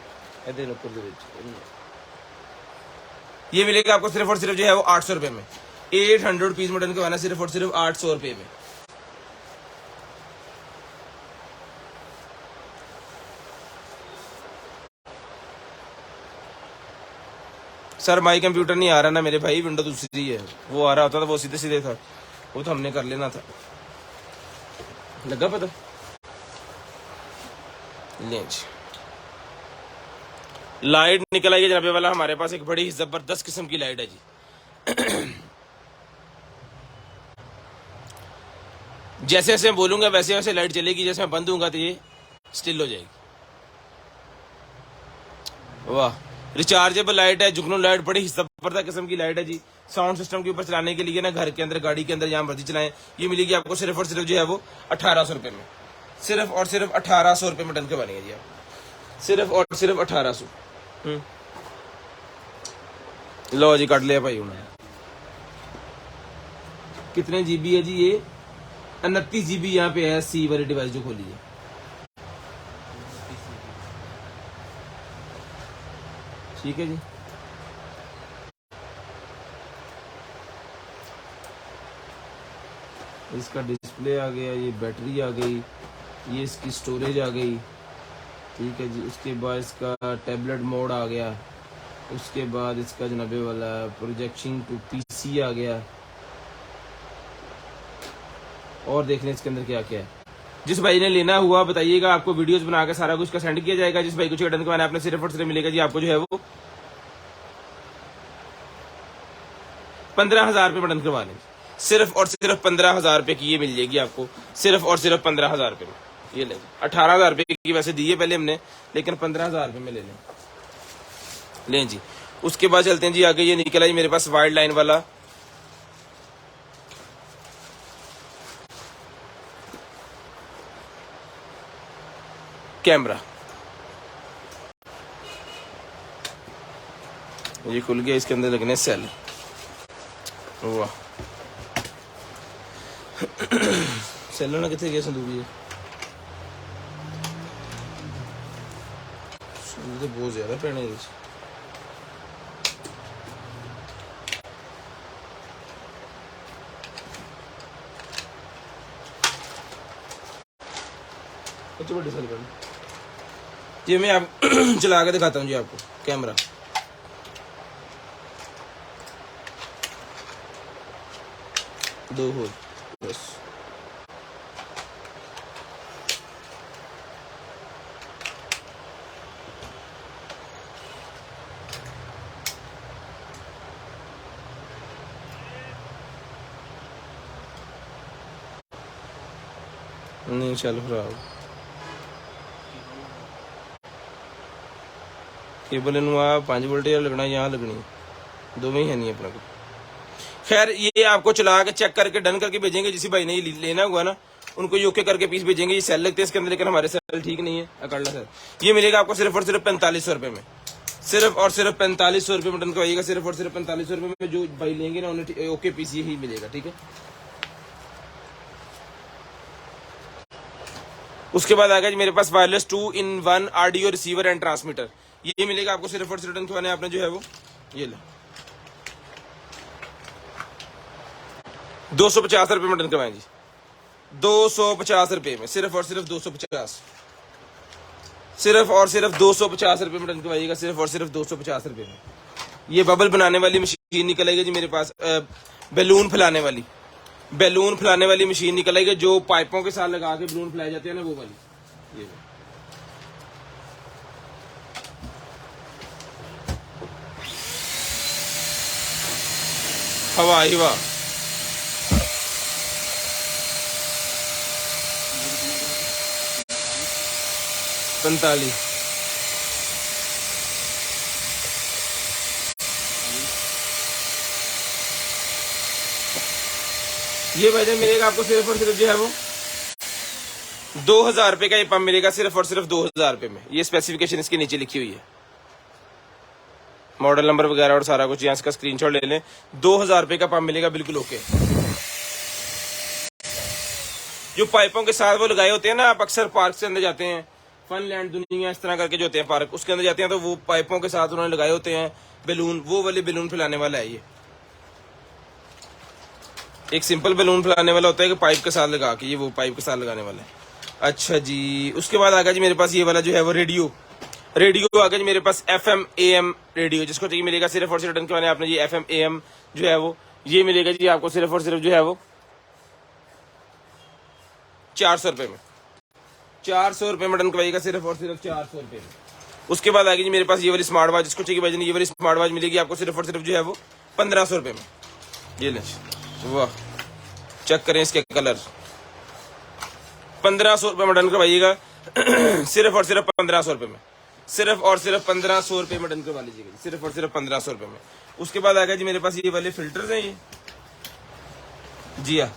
Speaker 1: ये मिलेगा आपको सिर्फ और सिर्फ जो है वो 800 रुपए में, 800 रुपीज में डन करवाना सिर्फ और सिर्फ 800 रुपए में। सर माई कंप्यूटर नहीं आ रहा ना मेरे भाई, विंडो दूसरी है, वो आ रहा होता था वो सीधे सीधे था, वो तो हमने कर लेना था। लगा पता? लें जी लाइट निकल आई है जनाबे वाला, हमारे पास एक बड़ी जबरदस्त किस्म की लाइट है जी। जैसे जैसे मैं बोलूंगा वैसे वैसे लाइट चलेगी, जैसे मैं बंद दूंगा तो ये स्टिल हो जाएगी। वाह, रिचार्जेबल लाइट है, जुगनू लाइट, बड़ी जबरदस्त किस्म की लाइट है जी। साउंड सिस्टम के ऊपर चलाने के लिए ना, घर के अंदर गाड़ी के अंदर जहां मर्जी चलाएं, ये मिलेगी आपको सिर्फ और सिर्फ जो है वो 1800 रुपए में, सिर्फ और सिर्फ 1800 रुपए में डन के बनेगा जी आप, सिर्फ और सिर्फ 1800। लो जी कट लिया भाई उन्होंने। कितने जीबी है जी ये? 29 जीबी यहाँ पे है, सी वाली डिवाइस जो खोली है। ठीक है जी, इसका डिस्प्ले आ गया, ये बैटरी आ गई, ये इसकी स्टोरेज आ गई। ठीक है जी, उसके बाद इसका टैबलेट मोड आ गया, उसके बाद इसका जनाबे वाला प्रोजेक्शन टू पीसी आ गया। और देख लें इसके अंदर क्या क्या है। जिस भाई ने लेना हुआ बताइएगा, आपको वीडियोस बना के सारा कुछ का सेंड किया जाएगा। जिस भाई को डन करवाना है आपने सिर्फ और सिर्फ मिलेगा जी आपको जो है वो 15,000 रुपये में डन करवा लें, सिर्फ और सिर्फ 15,000 रुपये की ये मिल जाएगी आपको, सिर्फ और सिर्फ 15,000 रुपये में। ये ले 18,000 रुपये की वैसे दी है पहले हमने, लेकिन 15,000 रुपये में ले लें जी। उसके बाद चलते हैं जी आगे, ये निकला जी मेरे पास वाइड लाइन वाला कैमरा। ये खुल गया, इसके अंदर लगने सेल। वाह, सेल ना कितने गया संदूक, ये तो बहुत ज्यादा पैने है। अच्छा बड़ी सेल करना जी, मैं आप चला के दिखाता हूँ जी आपको कैमरा। दो हो बस, नहीं चल खराब केबल इन 5 वोल्ट लगना, यहाँ लगनी, दोवें ही है नहीं अपना को। खैर ये आपको चला के चेक करके डन करके भेजेंगे। जिस भाई ने ये लेना हुआ ना उनको ये ओके करके पीस भेजेंगे। ये सेल लगते हैं इसके अंदर, लेकिन हमारे सेल ठीक नहीं है अकड़ला सर। ये मिलेगा आपको सिर्फ और सिर्फ 4500 रुपए में, सिर्फ और सिर्फ 4500 रुपए में डन करवाइएगा, सिर्फ और सिर्फ 4500 रुपए में। जो भाई लेंगे ना उन्हें ओके पीस ही मिलेगा। ठीक है, उसके बाद आ गया जी मेरे पास wireless 2-in-1 audio receiver and transmitter. ये मिलेगा आपको सिर्फ और सिर्फ रिटर्न करवाने आपने जो है वो ये लो 250 रुपये में रिटर्न करवाएं जी, 250 रुपये में, सिर्फ और सिर्फ 250, सिर्फ और सिर्फ 250 रुपये में रिटर्न करवाइएगा, सिर्फ और सिर्फ 250 रुपये में। ये बबल बनाने वाली मशीन निकल आएगी जी मेरे पास, बैलून फैलाने वाली, बैलून फैलाने वाली मशीन निकल आएगी जो पाइपों के साथ लगा के बैलून फैलाए जाते हैं ना, वो वाली। ये हवा ही वाह, पैंतालीस। ये वजह मिलेगा आपको सिर्फ और सिर्फ जो है वो 2000 रुपए का ये पंप मिलेगा, सिर्फ और सिर्फ 2000 रुपए में। ये स्पेसिफिकेशन इसके नीचे लिखी हुई है, मॉडल नंबर वगैरह और सारा कुछ, यहाँ इसका स्क्रीनशॉट ले लें। 2000 रुपए का पंप मिलेगा, बिल्कुल ओके। जो पाइपों के साथ वो लगाए होते हैं ना, आप अक्सर पार्क से अंदर जाते हैं, फनलैंड दुनिया इस तरह करके जो होते हैं पार्क, उसके अंदर जाते हैं तो वो पाइपों के साथ उन्होंने लगाए होते हैं बैलून, वो वाले बैलून फैलाने वाला है ये। एक सिंपल बैलून फैलाने वाला होता है कि पाइप के साथ लगा के, ये वो पाइप के साथ लगाने वाला है। अच्छा जी, उसके बाद आ गया जी मेरे पास ये वाला जो है वो रेडियो आ गया जी मेरे पास FM AM रेडियो, जिसको चाहिए मिलेगा सिर्फ और सिर्फ रिटर्न करवाने आपने जी FM AM जो है वो ये मिलेगा जी आपको सिर्फ और सिर्फ जो है वो 400 रुपये में, 400 रुपये में रिटर्न करवाइएगा, सिर्फ और सिर्फ 400 रुपये में। उसके बाद आ गई जी मेरे पास ये वाली स्मार्ट वॉच, जिसको चाहिए भाई ये वाली स्मार्ट वॉच मिलेगी आपको सिर्फ और सिर्फ जो है वो 1500 रुपये में। ये लें, वाह, चेक करें इसके कलर, 1500 रुपये में डन करवाइएगा सिर्फ और सिर्फ 1500 रुपये में, सिर्फ और सिर्फ 1500 रुपये में डन करवा लीजिएगा, सिर्फ और सिर्फ 1500 रुपये में। उसके बाद आ गया जी मेरे पास ये वाले फिल्टर्स हैं, ये जी हाँ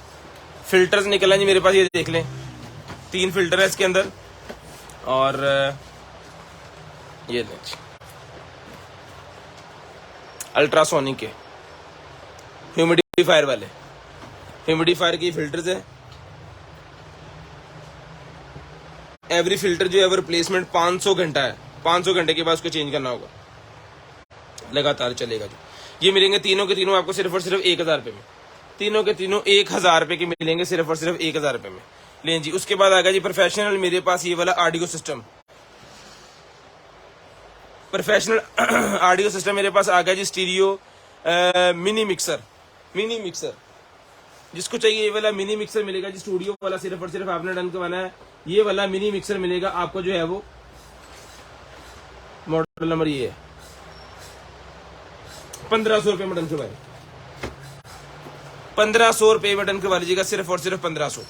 Speaker 1: फिल्टर्स निकला जी मेरे पास, ये देख लें 3 फिल्टर है इसके अंदर, और ये लें अल्ट्रासोनिक के ह्यूमिडिफायर वाले, ह्यूमिडिफायर की फिल्टर्स है। एवरी फिल्टर जो है वो रिप्लेसमेंट 500 घंटा है, 500 घंटे के बाद उसको चेंज करना होगा, लगातार चलेगा जो। ये मिलेंगे तीनों के तीनों आपको सिर्फ और सिर्फ 1000 रुपये में, तीनों के तीनों 1000 रुपये के मिलेंगे, सिर्फ और सिर्फ 1000 रुपये में। लें जी, उसके बाद आ गया जी प्रोफेशनल मेरे पास ये वाला audio system, professional audio system मेरे पास आ गया जी, stereo mini mixer, mini mixer, जिसको चाहिए ये वाला मिनी मिक्सर मिलेगा जी, स्टूडियो वाला सिर्फ और सिर्फ आपने डन करवाना है। ये वाला मिनी मिक्सर मिलेगा आपको जो है वो, मॉडल नंबर ये है 1500 रुपये में डन करवाए, 1500 रुपये में डन करवा लीजिएगा, सिर्फ और सिर्फ 1500।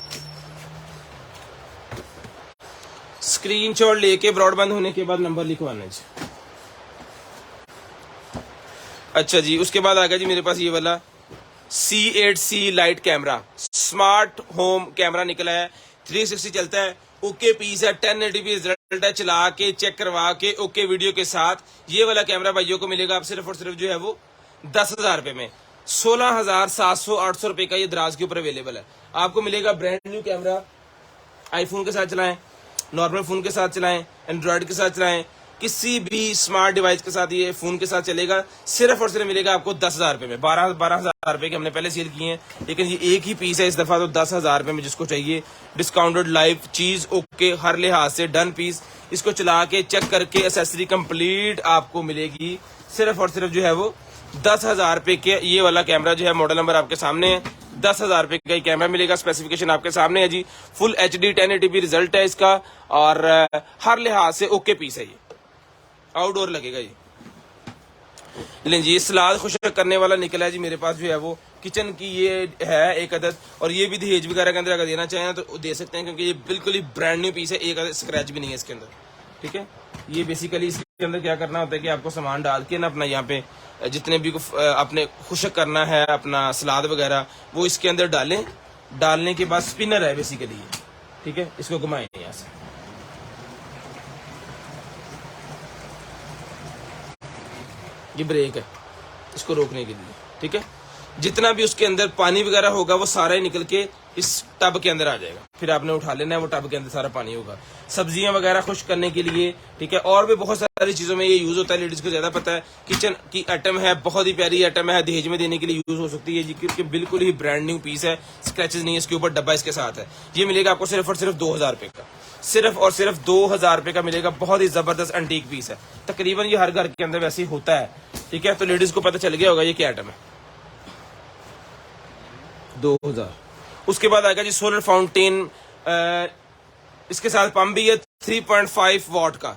Speaker 1: स्क्रीनशॉट लेके ब्रॉडबैंड होने के बाद नंबर लिखवाना है जी। अच्छा जी, उसके बाद आ गया जी मेरे पास ये वाला C8C light camera, smart home camera निकला है, 360 चलता है, ओके पीस है, 1080p रिजल्ट है, चला के चेक करवा के ओके वीडियो के साथ ये वाला कैमरा भाइयों को मिलेगा आप सिर्फ और सिर्फ जो है वो 10,000 रुपये में। 16,700-800 रुपये का ये दराज के ऊपर अवेलेबल है, आपको मिलेगा ब्रांड न्यू कैमरा। आईफोन के साथ चलाएं, नॉर्मल फोन के साथ चलाएं, एंड्रॉयड के साथ चलाएं, किसी भी स्मार्ट डिवाइस के साथ ये फोन के साथ चलेगा, सिर्फ और सिर्फ मिलेगा आपको 10,000 रुपये में। 12,000 रुपये के हमने पहले सेल किए हैं, लेकिन ये एक ही पीस है इस दफा, तो 10,000 रुपये में जिसको चाहिए, डिस्काउंटेड लाइव चीज, ओके हर लिहाज से डन पीस, इसको चला के चेक करके एसेसरी कंप्लीट आपको मिलेगी, सिर्फ और सिर्फ जो है वो 10,000 रुपये के। ये वाला कैमरा जो है मॉडल नंबर आपके सामने है, 10,000 रुपये का कैमरा मिलेगा, स्पेसिफिकेशन आपके सामने है जी, फुल HD 1080p रिजल्ट है इसका, और हर लिहाज से ओके पीस है, ये आउटडोर लगेगा ये। लें जी, ये सलाद खुशक करने वाला निकला है जी मेरे पास जो है वो, किचन की ये है एक अदद, और ये भी दहेज वगैरह के अंदर अगर देना चाहें तो दे सकते हैं, क्योंकि ये बिल्कुल ही ब्रांड न्यू पीस है, एक अदद स्क्रैच भी नहीं है इसके अंदर, ठीक है। ये बेसिकली इसके अंदर क्या करना होता है कि आपको सामान डाल के ना अपना यहाँ पे जितने भी अपने खुशक करना है अपना सलाद वगैरह, वो इसके अंदर डालें, डालने के बाद स्पिनर है बेसिकली ये, ठीक है, इसको घुमाएं यहाँ से, ये ब्रेक है इसको रोकने के लिए, ठीक है। जितना भी उसके अंदर पानी वगैरह होगा वो सारा ही निकल के इस टब के अंदर आ जाएगा, फिर आपने उठा लेना है, वो टब के अंदर सारा पानी होगा। सब्जियां वगैरह खुश्क करने के लिए, ठीक है, और भी बहुत सारी चीजों में ये यूज होता है। लेडीज को ज्यादा पता है। किचन की आइटम है, बहुत ही प्यारी आइटम है, दहेज में देने के लिए यूज हो सकती है जी, क्योंकि बिल्कुल ही ब्रांड न्यू पीस है, स्क्रैचेस नहीं है, इसके ऊपर डब्बा इसके साथ है। ये मिलेगा आपको सिर्फ और सिर्फ 2000 रुपए का, सिर्फ और सिर्फ 2000 रुपए का मिलेगा। बहुत ही जबरदस्त एंटीक पीस है, तकरीबन ये हर घर के अंदर वैसे ही होता है, ठीक है। तो लेडीज को पता चल गया होगा ये क्या आइटम है। 2000। उसके बाद आएगा जी सोलर फाउंटेन, इसके साथ पंप भी है 3.5 वॉट का,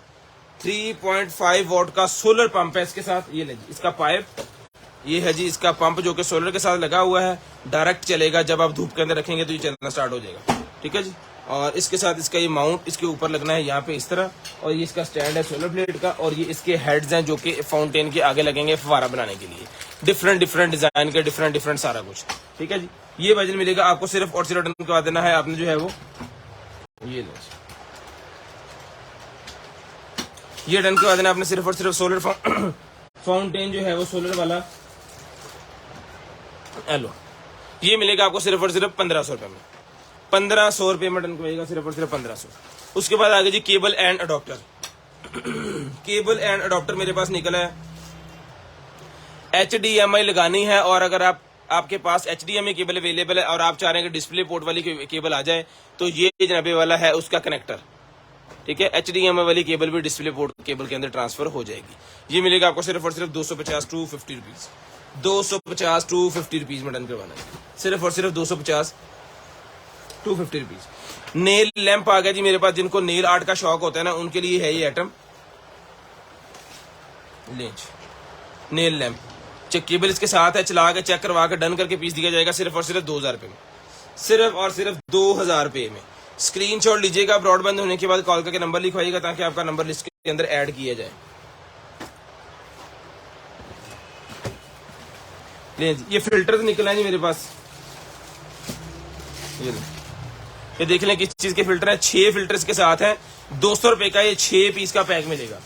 Speaker 1: 3.5 वॉट का सोलर पंप है इसके साथ। ये ले जी इसका पाइप, ये है जी इसका पंप जो कि सोलर के साथ लगा हुआ है, डायरेक्ट चलेगा। जब आप धूप के अंदर रखेंगे तो ये चलना स्टार्ट हो जाएगा, ठीक है जी। और इसके साथ इसका ये माउंट इसके ऊपर लगना है यहाँ पे इस तरह, और ये इसका स्टैंड है सोलर प्लेट का, और ये इसके हेड्स हैं जो कि फाउंटेन के आगे लगेंगे फवारा बनाने के लिए। डिफरेंट डिफरेंट डिजाइन के, डिफरेंट डिफरेंट सारा कुछ, ठीक है जी। ये वजन मिलेगा आपको सिर्फ और सिर्फ डन करवा देना है आपने जो है वो, ये लो, ये डन करवा देना आपने सिर्फ और सिर्फ सोलर फाउंटेन जो है वो सोलर वाला, हेलो, ये मिलेगा आपको सिर्फ और सिर्फ 1500 रुपए में, 1500 रुपए में डन करवाएगा, सिर्फ और सिर्फ 1500। उसके बाद आगे जी cable and adapter. Cable and adapter मेरे पास निकला है, HDMI लगानी है, और अगर आपके पास HDMI केबल अवेलेबल है और आप चाह रहे हैं कि डिस्प्ले पोर्ट वाली केबल आ जाए, तो ये जनाबे वाला है उसका कनेक्टर, ठीक है। HDMI वाली केबल भी डिस्प्ले पोर्ट केबल के अंदर ट्रांसफर हो जाएगी। ये मिलेगा आपको सिर्फ और सिर्फ 250 टू 50 रुपीज, 250 टू 50 रुपीज में डन करवाना है, सिर्फ और सिर्फ 250 टू 50 रुपीज। नेल लैंप आ गया जी मेरे पास, जिनको नेल आर्ट का शौक होता है ना, उनके लिए है ये आइटम। नेल लैंप केबल इसके साथ है, चला के चेक करवा के डन करके पीस दिया जाएगा, सिर्फ और सिर्फ 2000 रुपए में, सिर्फ और सिर्फ 2000 रुपए में। स्क्रीनशॉट लीजिएगा, ब्रॉडबैंड होने के बाद कॉल करके नंबर लिखवाइएगा ताकि आपका नंबर लिस्ट के अंदर ऐड किया जाए। ये फिल्टर निकला है जी मेरे पास, ये देख लें किस चीज के फिल्टर है। 6 फिल्टर्स के साथ है, 200 रुपए का ये 6 पीस का पैक मिलेगा,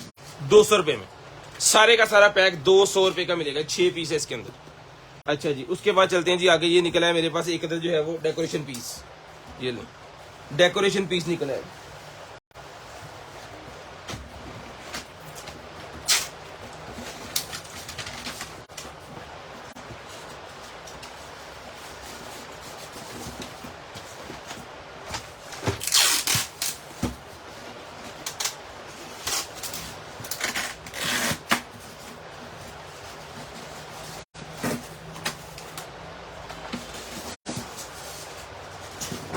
Speaker 1: 200 रुपए में सारे का सारा पैक 200 रुपए का मिलेगा, 6 पीस है इसके अंदर। अच्छा जी, उसके बाद चलते हैं जी आगे। ये निकला है मेरे पास एक अंदर जो है वो डेकोरेशन पीस, ये लो डेकोरेशन पीस निकला है।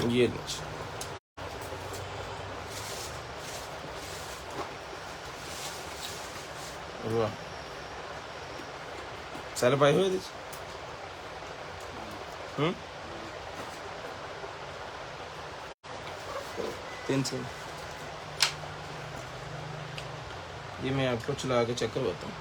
Speaker 1: ये वाह सारे पाए हुए तीन से। ये मैं आपको चला के चेक करवाता हूँ।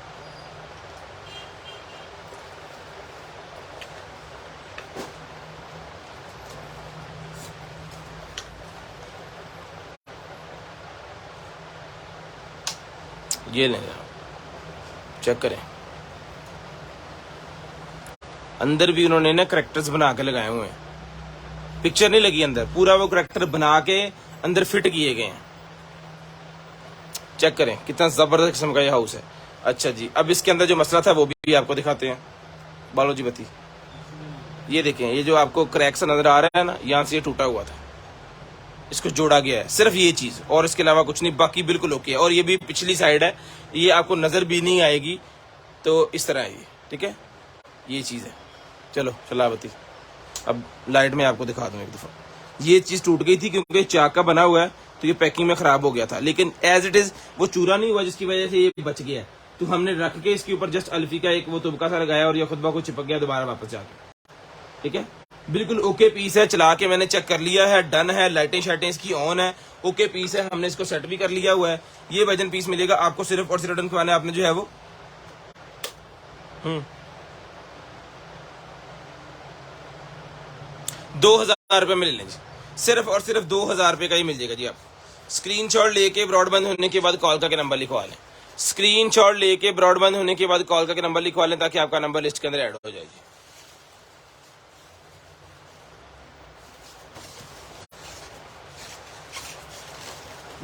Speaker 1: ये लेंगे आप, चेक करें, अंदर भी उन्होंने ना करैक्टर्स बना के लगाए हुए हैं, पिक्चर नहीं लगी अंदर, पूरा वो करैक्टर बना के अंदर फिट किए गए हैं। चेक करें कितना जबरदस्त किस्म का ये हाउस है। अच्छा जी, अब इसके अंदर जो मसला था वो भी आपको दिखाते हैं। बालो जी बती, ये देखें, ये जो आपको क्रैक सा नजर आ रहा है ना, यहाँ से ये टूटा हुआ था, इसको जोड़ा गया है, सिर्फ ये चीज, और इसके अलावा कुछ नहीं, बाकी बिल्कुल ओके है। और ये भी पिछली साइड है, ये आपको नजर भी नहीं आएगी, तो इस तरह है ये, ठीक है, ये चीज है। चलो चलावती, अब लाइट में आपको दिखा दूं एक दफा। ये चीज टूट गई थी क्योंकि चाक का बना हुआ है, तो ये पैकिंग में खराब हो गया था, लेकिन एज इट इज वो चूरा नहीं हुआ, जिसकी वजह से ये बच गया है। तो हमने रख के इसके ऊपर जस्ट अल्फी का एक वो तुबका सा लगाया, और ये खुद ब खुद चिपक गया दोबारा वापस जाके, ठीक है। बिल्कुल ओके पीस है, चला के मैंने चेक कर लिया है, डन है, लाइटें शाइटें इसकी ऑन है, ओके पीस है, हमने इसको सेट भी कर लिया हुआ है। ये वजन पीस मिलेगा आपको सिर्फ और सिर्फ डन करवाना है आपने जो है वो 2000 रुपए में ले लेंगे, सिर्फ और सिर्फ 2000 रुपए का ही मिल जाएगा जी। आप स्क्रीनशॉट लेके ब्रॉडबैंड होने के बाद कॉल करके नंबर लिखवा लें, स्क्रीनशॉट लेके ब्रॉडबैंड होने के बाद कॉल करके नंबर लिखवा लें ताकि आपका नंबर लिस्ट के अंदर ऐड हो जाए जी।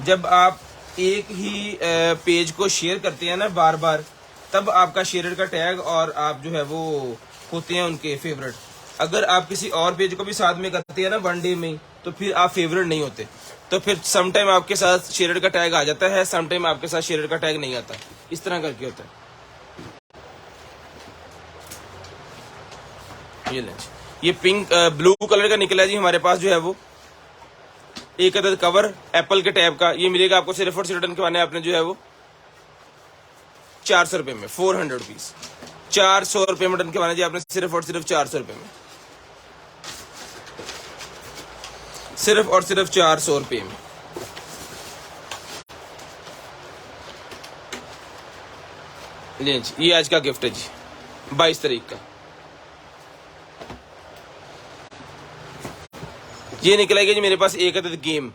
Speaker 1: जब आप एक ही पेज को शेयर करते हैं ना बार बार, तब आपका शेयर का टैग और आप जो है वो होते हैं उनके फेवरेट। अगर आप किसी और पेज को भी साथ में करते हैं ना वन डे में, तो फिर आप फेवरेट नहीं होते। तो फिर सम टाइम आपके साथ शेयर का टैग आ जाता है, सम टाइम आपके साथ शेयर का टैग नहीं आता। इस तरह करके होता है। ये पिंक ब्लू कलर का निकला जी हमारे पास जो है वो एक अदद कवर एप्पल के टैब का। ये मिलेगा आपको सिर्फ और सिर्फ रिटर्न करवाने आपने जो है वो 400 रुपए में, 400 रुपीज। 400 रुपए में रिटर्न करवाना जी आपने सिर्फ और सिर्फ 400 रुपए में, सिर्फ और सिर्फ 400 रुपए में। जी ये आज का गिफ्ट है जी, 22 तारीख का। ये निकलेगी जी मेरे पास एक अदद गेम,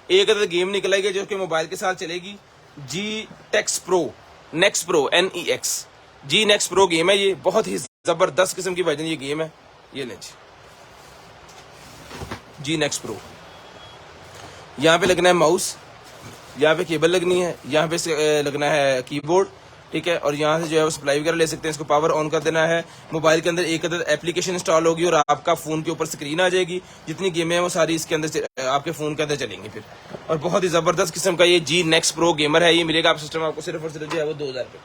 Speaker 1: एक अदद गेम निकलेगी जो कि मोबाइल के साथ चलेगी। जी Tex pro, next pro, NEX, जी नेक्स्ट प्रो गेम है। ये बहुत ही जबरदस्त किस्म की वर्जन ये गेम है। ये लें जी नेक्स्ट प्रो। यहाँ पे लगना है माउस, यहाँ पे केबल लगनी है, यहाँ पे लगना है कीबोर्ड, ठीक है। और यहाँ से जो है वो सप्लाई वगैरह ले सकते हैं। इसको पावर ऑन कर देना है। मोबाइल के अंदर एक अदद एप्लीकेशन इंस्टॉल होगी और आपका फोन के ऊपर स्क्रीन आ जाएगी। जितनी गेमें हैं वो सारी इसके अंदर आपके फोन के अंदर चलेंगी फिर। और बहुत ही जबरदस्त किस्म का ये जी नेक्स्ट प्रो गेमर है। ये मिलेगा आप सिस्टम आपको सिर्फ और सिर्फ जो है वो 2000 रुपये,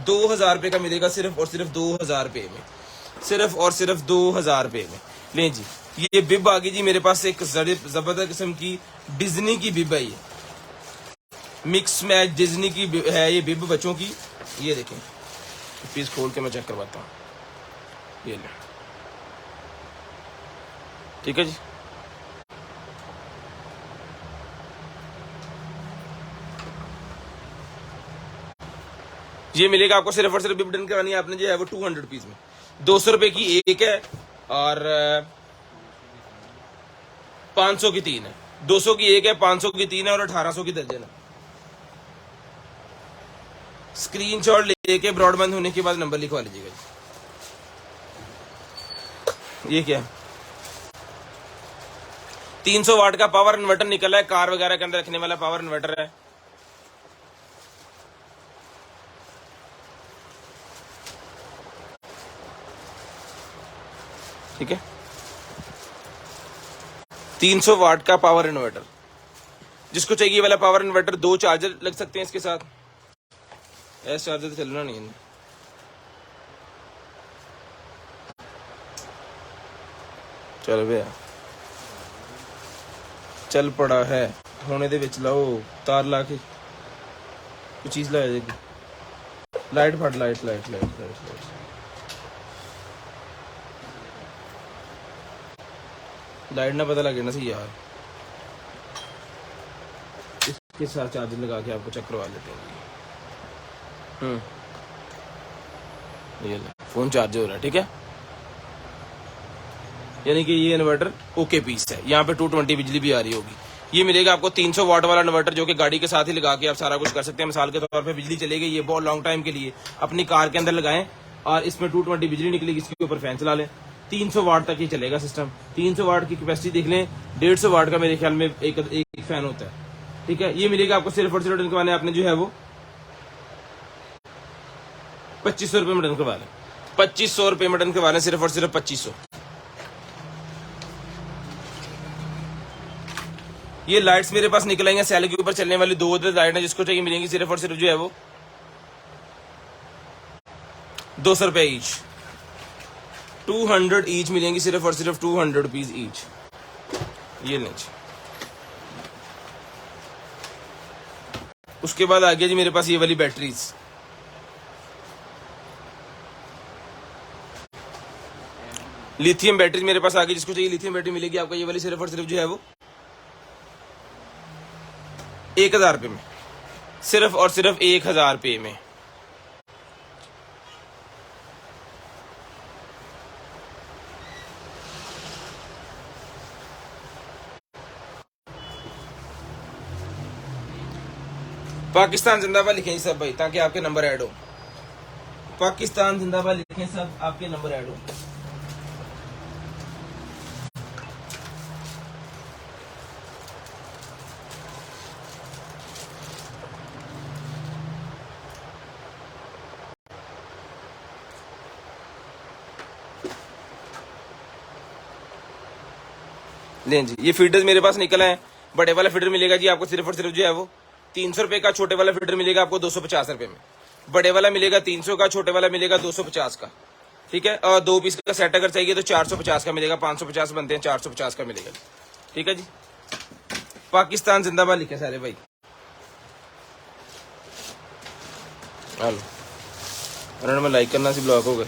Speaker 1: 2000 रुपये का मिलेगा, सिर्फ और सिर्फ 2000 रुपये में, सिर्फ और सिर्फ 2000 रुपये में। लें जी ये बिब आ गई जी मेरे पास, एक जबरदस्त किस्म की डिज्नी की बिब है। ये मिक्स मैच डिज्नी की है ये बिब बच्चों की। ये देखें, पीस खोल के मैं चेक करवाता हूँ। ये ले, ठीक है जी। ये मिलेगा आपको सिर्फ और सिर्फ बिब डन करवानी है आपने जो है वो 200 रुपीज में। 200 रुपए की एक है और 500 की 3 है। 200 की एक है, 500 की 3 है और 1800 की दर्जन है। स्क्रीनशॉट लेके ब्रॉडबैंड होने के बाद नंबर लिखवा लीजिएगा। ये क्या है? 300 वाट का पावर इन्वर्टर निकला है, कार वगैरह के अंदर रखने वाला पावर इन्वर्टर है। ठीक है, 300 वाट का पावर इन्वर्टर। जिसको चाहिए वाला पावर इन्वर्टर, 2 चार्जर लग सकते हैं इसके साथ। ऐसा चार्जर तो चलना नहीं है। चल भैया, चल पड़ा है होने दे विच लाओ, तार ला के कोई चीज ला जाएगी। लाइट फट, light light light light light light ना पता लगे ना सही यार। इसके साथ चार्जर लगा के आपको चेक करवा लेते हैं। ये फोन चार्ज हो रहा है, ठीक है। यानी कि ये इन्वर्टर ओके पीस है। यहाँ पे 220 बिजली भी आ रही होगी। ये मिलेगा आपको 300 वाट वाला इन्वर्टर जो कि गाड़ी के साथ ही लगा के आप सारा कुछ कर सकते हैं। मिसाल के तौर पे बिजली चलेगी, ये बहुत लॉन्ग टाइम के लिए अपनी कार के अंदर लगाएं और इसमें 220 बिजली निकलेगी, इसके ऊपर फैन चला लें। 300 वाट तक ही चलेगा सिस्टम। 300 वाट की कैपेसिटी देख लें, 150 वाट का मेरे ख्याल में एक फैन होता है, ठीक है। ये मिलेगा आपको सिर्फ और सिर्फ रिटर्न करवाने आपने जो है वो 2500 रुपये में रिटर्न करवा लें। 2500 रुपये में रिटर्न करवा लें, सिर्फ और सिर्फ 2500। ये लाइट्स मेरे पास निकल आएंगे सेल के ऊपर चलने वाली 2 लाइट है। जिसको चाहिए मिलेंगी सिर्फ और सिर्फ जो है वो 200 रुपये ईच, 200 ईच मिलेंगी, सिर्फ और सिर्फ 200 रुपीज ईच। ये लें। उसके बाद आ गया जी मेरे पास ये वाली बैटरीज। लिथियम बैटरी मेरे पास आ गई। जिसको चाहिए लिथियम बैटरी मिलेगी आपको ये वाली सिर्फ और सिर्फ जो है वो 1000 रुपये में, सिर्फ और सिर्फ 1000 रुपये में। पाकिस्तान जिंदाबाद लिखें सब भाई, ताकि आपके नंबर ऐड हो। पाकिस्तान जिंदाबाद लिखें सब, आपके नंबर ऐड हो। लें जी, ये फीडर्स मेरे पास निकला है। बड़े वाला फीडर मिलेगा जी आपको सिर्फ और सिर्फ जो है वो 300 रुपए का, छोटे वाला फीडर मिलेगा आपको 250 रुपए में। बड़े वाला मिलेगा 300 का, छोटे वाला मिलेगा 250 का, ठीक है। और 2 पीस का सेट अगर चाहिए तो 450 का मिलेगा, 550 बनते हैं, 450 का मिलेगा, ठीक है जी। पाकिस्तान जिंदाबाद लिखे सारे भाई। हेलो, उन्होंने मैं लाइक करना सी ब्लॉक हो गए।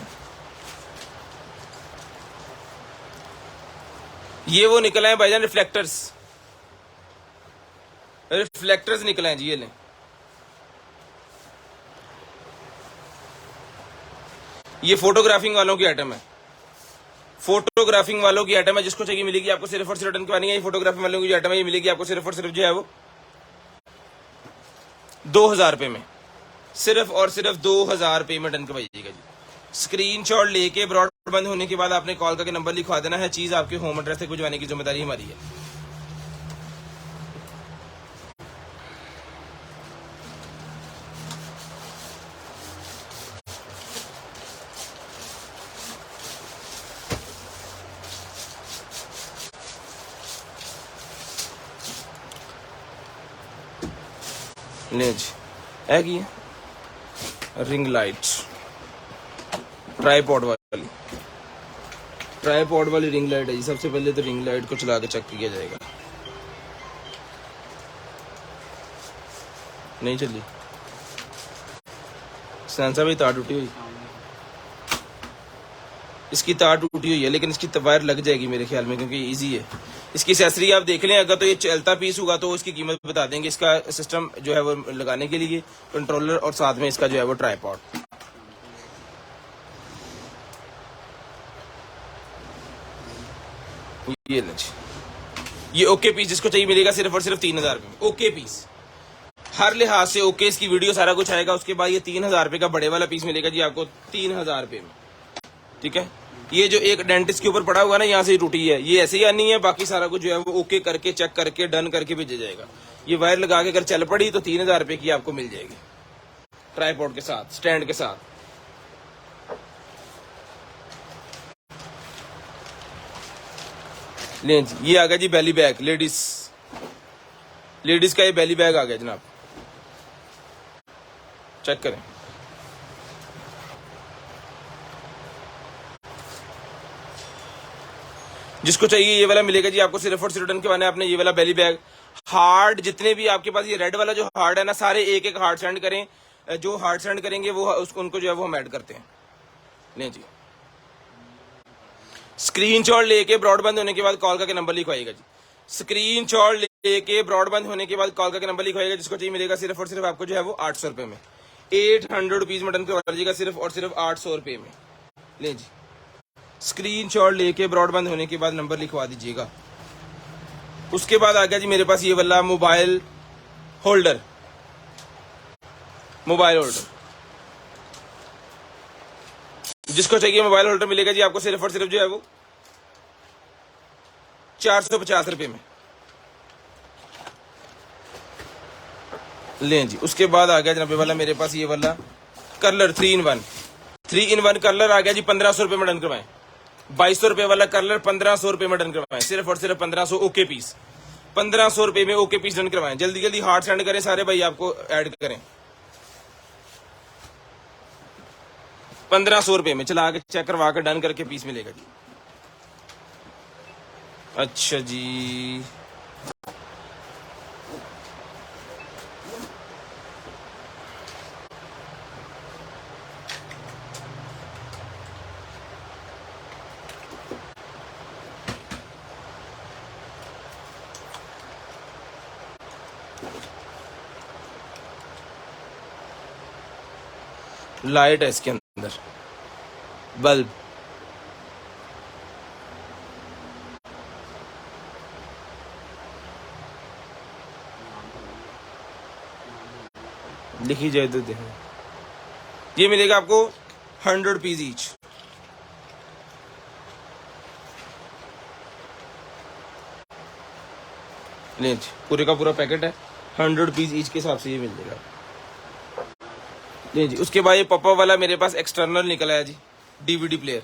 Speaker 1: ये वो निकला है भाईजान रिफ्लेक्टर्स निकले हैं जी, ये लें। ये फोटोग्राफिंग वालों की आइटम है, फोटोग्राफिंग वालों की आइटम है। जिसको चाहिए मिलेगी आपको सिर्फ और सिर्फ डन करवानी है। ये फोटोग्राफिंग वालों की आइटम है, ये मिलेगी आपको सिर्फ और सिर्फ जो है वो 2000 रुपए में, सिर्फ और सिर्फ 2000 रुपए में डन करवाइएगा जी। स्क्रीनशॉट लेके ब्रॉडबैंड होने के बाद आपने कॉल करके नंबर लिखवा देना है। चीज आपके होम एड्रेस तक भिजवाने की जिम्मेदारी हमारी है। ले जी, है की रिंग लाइट्स, ट्राईपॉड वाली रिंग लाइट है जी। सबसे पहले तो रिंग लाइट को चला के चेक किया जाएगा। नहीं चली, सेंसर भी तार टूटी हुई, इसकी तार टूटी हुई है, लेकिन इसकी वायर लग जाएगी मेरे ख्याल में, क्योंकि इजी है। इसकी एक्सेसरी आप देख लें, अगर तो ये चलता पीस होगा तो इसकी कीमत बता देंगे। इसका सिस्टम जो है वो लगाने के लिए कंट्रोलर और साथ में इसका जो है वो ट्राईपॉड। ये ये ओके पीस जिसको चाहिए मिलेगा सिर्फ और सिर्फ 3000 रुपए में। ओके पीस हर लिहाज से ओके, इसकी वीडियो सारा कुछ आएगा। उसके बाद ये 3000 रुपए का बड़े वाला पीस मिलेगा जी आपको 3000 रुपए में, ठीक है। ये जो एक डेंटिस्ट के ऊपर पड़ा हुआ ना, यहाँ से टूटी है, ये ऐसे ही आनी है। बाकी सारा कुछ जो है वो ओके करके चेक करके डन करके भेजा जाएगा। ये वायर लगा के अगर चल पड़ी तो 3000 रुपए की आपको मिल जाएगी, ट्राईपॉड के साथ, स्टैंड के साथ। लें जी, ये आ गया जी बेली बैग, लेडीज का ये बेली बैग आ गया जनाब, चेक करें। जिसको चाहिए ये वाला मिलेगा जी आपको सिर्फ और सिर्फ डन करवाना है आपने। ये वाला बेली बैग हार्ड, जितने भी आपके पास ये रेड वाला जो हार्ड है ना, सारे एक एक हार्ड सेंड करें। जो हार्ड सेंड करेंगे वो उसको उनको जो है वो हम ऐड करते हैं। लें जी, स्क्रीनशॉट लेके ब्रॉडबैंड होने के बाद कॉल करके नंबर लिखवाइएगा जी। स्क्रीनशॉट लेके ब्रॉडबैंड होने के बाद कॉल करके नंबर लिखवाइएगा। जिसको चाहिए मिलेगा सिर्फ और सिर्फ आपको जो है वो 800 रुपए में, 800 रुपीज में डन करवा लीजिएगा, सिर्फ और सिर्फ 800 रुपए में। लें जी, स्क्रीनशॉट लेके ब्रॉडबैंड होने के बाद नंबर लिखवा दीजिएगा। उसके बाद आ गया जी मेरे पास ये वाला मोबाइल होल्डर, जिसको चाहिए मोबाइल होल्डर मिलेगा जी आपको सिर्फ और सिर्फ जो है वो 450 रुपए में। लें जी, उसके बाद आ गया जनाबे वाला मेरे पास ये वाला कर्लर 3 in 1 कर्लर आ गया जी 1500 रुपए में डन करवाएं। 2200 रुपए वाला कर्लर 1500 रुपए में डन करवाएं, सिर्फ और सिर्फ 1500 ओके पीस, 1500 रुपए में ओके पीस डन करवाएं। जल्दी जल्दी हार्ड सेंड करें सारे भाई, आपको ऐड करें। 1500 रुपए में चला के चेक करवा कर डन करके पीस मिलेगा जी। अच्छा जी, लाइट है इसके अंदर, बल्ब, लिखी जाए तो देखो, ये मिलेगा आपको 100 रुपीज ईच। लें जी, पूरे का पूरा पैकेट है, 100 रुपीज ईच के हिसाब से ये मिल जाएगा। जी, उसके बाद ये पॉपअप वाला मेरे पास एक्सटर्नल निकला है जी, DVD player.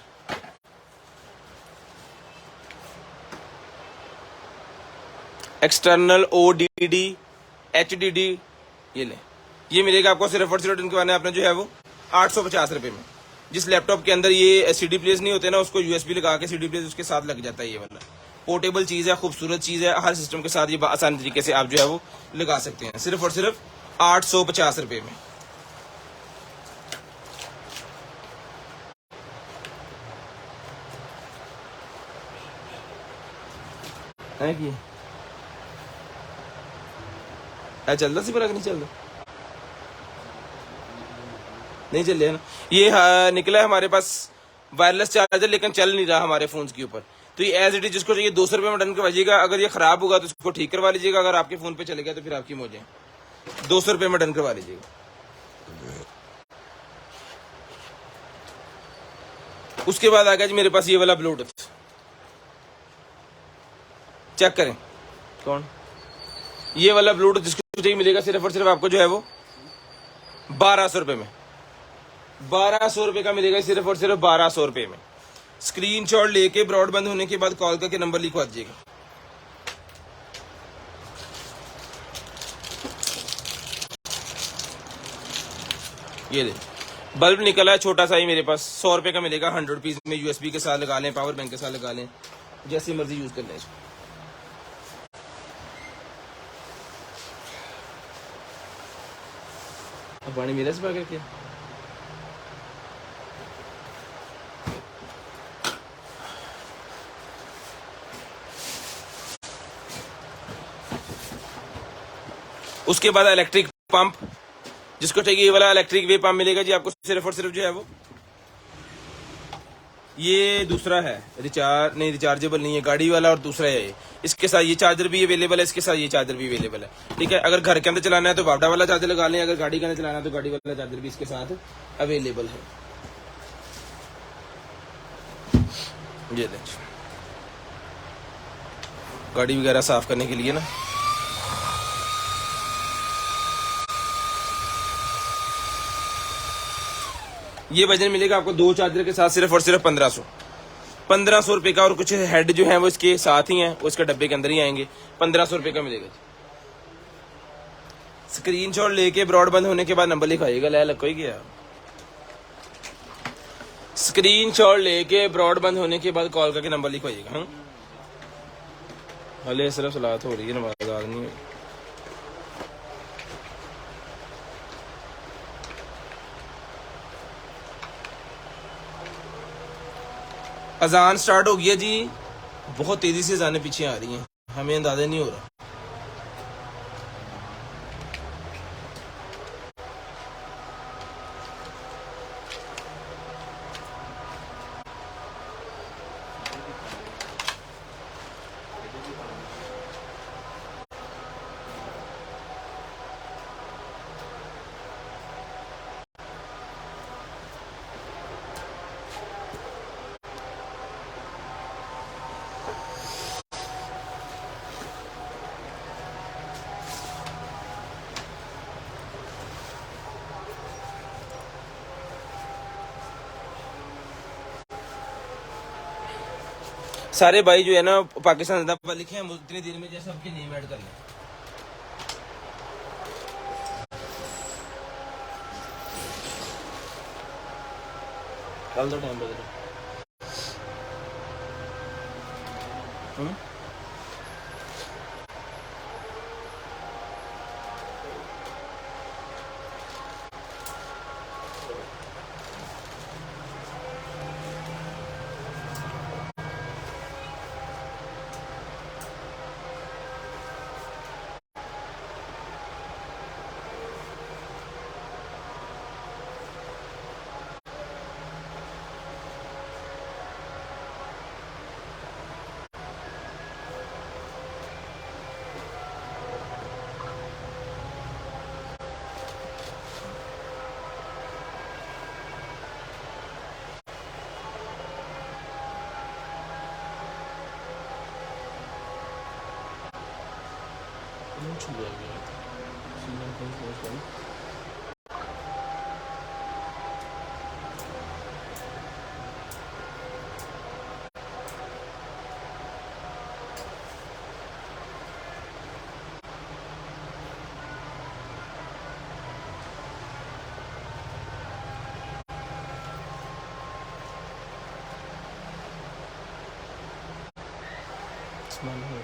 Speaker 1: External ODD HDD ये लें, ये मिलेगा आपको सिर्फ और सिर्फ इनके आपने जो है वो 850 रुपये में। जिस लैपटॉप के अंदर ये CD प्लेस नहीं होते ना, उसको USB लगा के CD प्लेस उसके साथ लग जाता है। ये वाला पोर्टेबल चीज़ है, खूबसूरत चीज़ है, हर सिस्टम के साथ ये आसान तरीके से आप जो है वो लगा सकते हैं, सिर्फ और सिर्फ 850 रुपये में। है कि चल रहा सी पर नहीं चल रहा, नहीं चल रहा है ना। ये निकला है हमारे पास वायरलेस चार्जर, लेकिन चल नहीं रहा हमारे फोन के ऊपर। तो ये एज इट इज जिसको चाहिए 200 रुपये में डन करवाइएगा। अगर ये खराब होगा तो इसको ठीक करवा लीजिएगा, अगर आपके फोन पे चले गया तो फिर आपकी मौज है। 200 रुपये में डन करवा लीजिएगा। उसके बाद आ गया जी मेरे पास ये वाला ब्लूटूथ, चेक करें कौन, ये वाला ब्लूटूथ जिसको चाहिए मिलेगा सिर्फ और सिर्फ आपको जो है वो 1200 रुपये में। 1200 रुपये का मिलेगा सिर्फ और सिर्फ 1200 रुपये में। स्क्रीनशॉट लेके ब्रॉडबैंड होने के बाद कॉल करके नंबर लिखवा दीजिएगा। ये दे बल्ब निकला है छोटा सा ही मेरे पास, 100 रुपये का मिलेगा, 100 रुपीज में। USB के साथ लगा लें, पावर बैंक के साथ लगा लें, जैसी मर्जी यूज कर लें इसको। अब पानी मेरे से पाकर क्या उसके बाद इलेक्ट्रिक पंप, जिसको चाहिए ये वाला इलेक्ट्रिक वे पंप मिलेगा जी आपको सिर्फ और सिर्फ जो है वो, ये दूसरा है रिचार्जेबल नहीं है, गाड़ी वाला, और दूसरा है ये। इसके साथ ये चार्जर भी अवेलेबल है, इसके साथ ये चार्जर भी अवेलेबल है। ठीक है, अगर घर के अंदर चलाना है तो बावड़ा वाला चार्जर लगा लें, अगर गाड़ी के अंदर चलाना है तो गाड़ी वाला चार्जर भी इसके साथ अवेलेबल है। ये देख, गाड़ी वगैरह साफ करने के लिए ना। ये वजन मिलेगा आपको 2 चार्जर के साथ सिर्फ और सिर्फ 1500 रुपये का, और कुछ हेड जो है वो इसके साथ ही हैं, वो इसके डब्बे के अंदर ही आएंगे। 1500 रुपये का मिलेगा। स्क्रीनशॉट लेके ब्रॉडबैंड होने के बाद नंबर लिखाइएगा। ले लग कोई गया, स्क्रीनशॉट लेके ब्रॉडबैंड होने के बाद कॉल करके नंबर लिखवाइएगा। हाँ, हले सिर्फ सलात हो रही है, नमाज आदमी। अजान स्टार्ट हो गया जी, बहुत तेजी से अजानें पीछे आ रही हैं, हमें अंदाजा नहीं हो रहा। सारे भाई जो है ना पाकिस्तान जिंदाबाद लिखे हैं, उतनी देर में जैसे सबके नेम ऐड कर लें। कल तो टाइम बदलो। सामान है।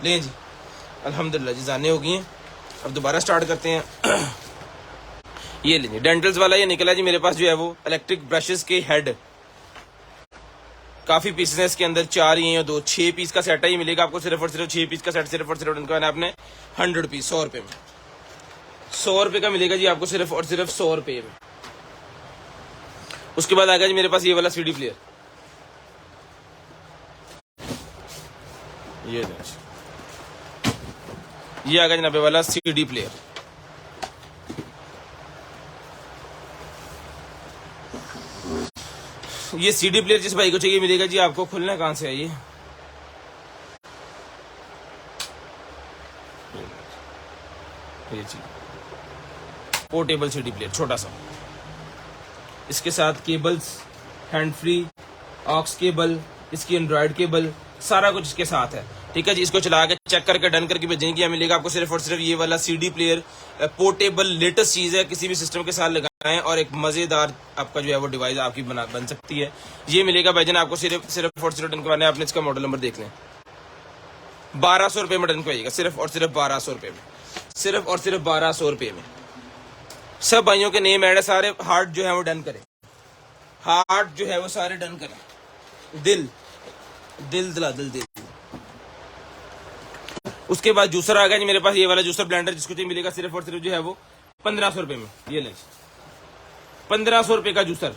Speaker 1: लें जी, अल्हम्दुलिल्लाह जी जाने हो गई हैं। अब दोबारा स्टार्ट करते हैं। ये लीजिए डेंटल्स वाला ये निकला जी मेरे पास जो है वो इलेक्ट्रिक ब्रशेस के हेड, काफी पीसेस हैं इसके अंदर, 4 ये 2 6 पीस का सेट है। ये मिलेगा आपको सिर्फ और सिर्फ 6 पीस का सेट, सिर्फ और सिर्फ इनका आपने 100 रुपीज, 100 रुपए में, 100 रुपए का मिलेगा जी आपको सिर्फ और सिर्फ 100 रुपए में। उसके बाद आएगा जी मेरे पास ये वाला सीडी प्लेयर, ये आ गया जनाबे वाला सीडी प्लेयर। ये सीडी प्लेयर जिस भाई को चाहिए मिलेगा जी आपको। खुलना कहां से है ये जी पोर्टेबल सीडी प्लेयर छोटा सा, इसके साथ cables, hand free, aux cable, इसकी एंड्रॉयड केबल, सारा कुछ इसके साथ है। ठीक है जी, इसको चला के चेक करके डन करके भेजेंगे। क्या मिलेगा आपको सिर्फ और सिर्फ ये वाला सीडी प्लेयर, पोर्टेबल लेटेस्ट चीज है, किसी भी सिस्टम के साथ लगाएं और एक मजेदार आपका जो है वो डिवाइस आपकी बन सकती है। ये मिलेगा भाईजान आपको सिर्फ और सिर्फ डन करवाना है। आपने इसका मॉडल नंबर देख लें, 1200 रुपए में डन करवाइएगा, सिर्फ और सिर्फ 1200 रुपए में, सिर्फ और सिर्फ 1200 रुपए में। सब भाइयों के नेम ऐड है, सारे हार्ट जो है वो डन करें, हार्ट जो है वो सारे डन करें, दिल दिल दिला दिल दिल। उसके बाद जूसर आ गया जी मेरे पास, ये वाला जूसर ब्लेंडर, जिसको चाहिए मिलेगा सिर्फ और सिर्फ जो है वो 1500 रुपए में। ये ले 1500 रुपए का जूसर,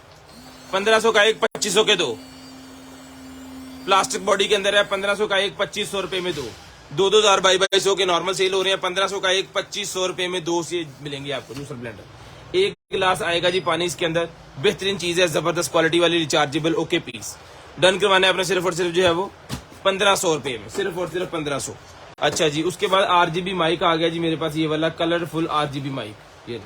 Speaker 1: 1500 का एक, 2500 के 2, प्लास्टिक बॉडी के अंदर है। 1500 का एक, 2500 रुपए में 2, 2000 2200 के नॉर्मल सेल हो रहे हैं। 1500 का एक, 2500 रुपए में 2 से मिलेंगे आपको जूसर ब्लेंडर। एक गिलास आएगा जी पानी इसके अंदर, बेहतरीन चीज है, जबरदस्त क्वालिटी वाली रिचार्जेबल ओके पीस। डन करवाना है अपने सिर्फ और सिर्फ जो है वो 1500 रुपए में, सिर्फ और सिर्फ 1500। अच्छा जी, उसके बाद RGB माइक आ गया जी मेरे पास, ये वाला कलरफुल RGB माइक। ये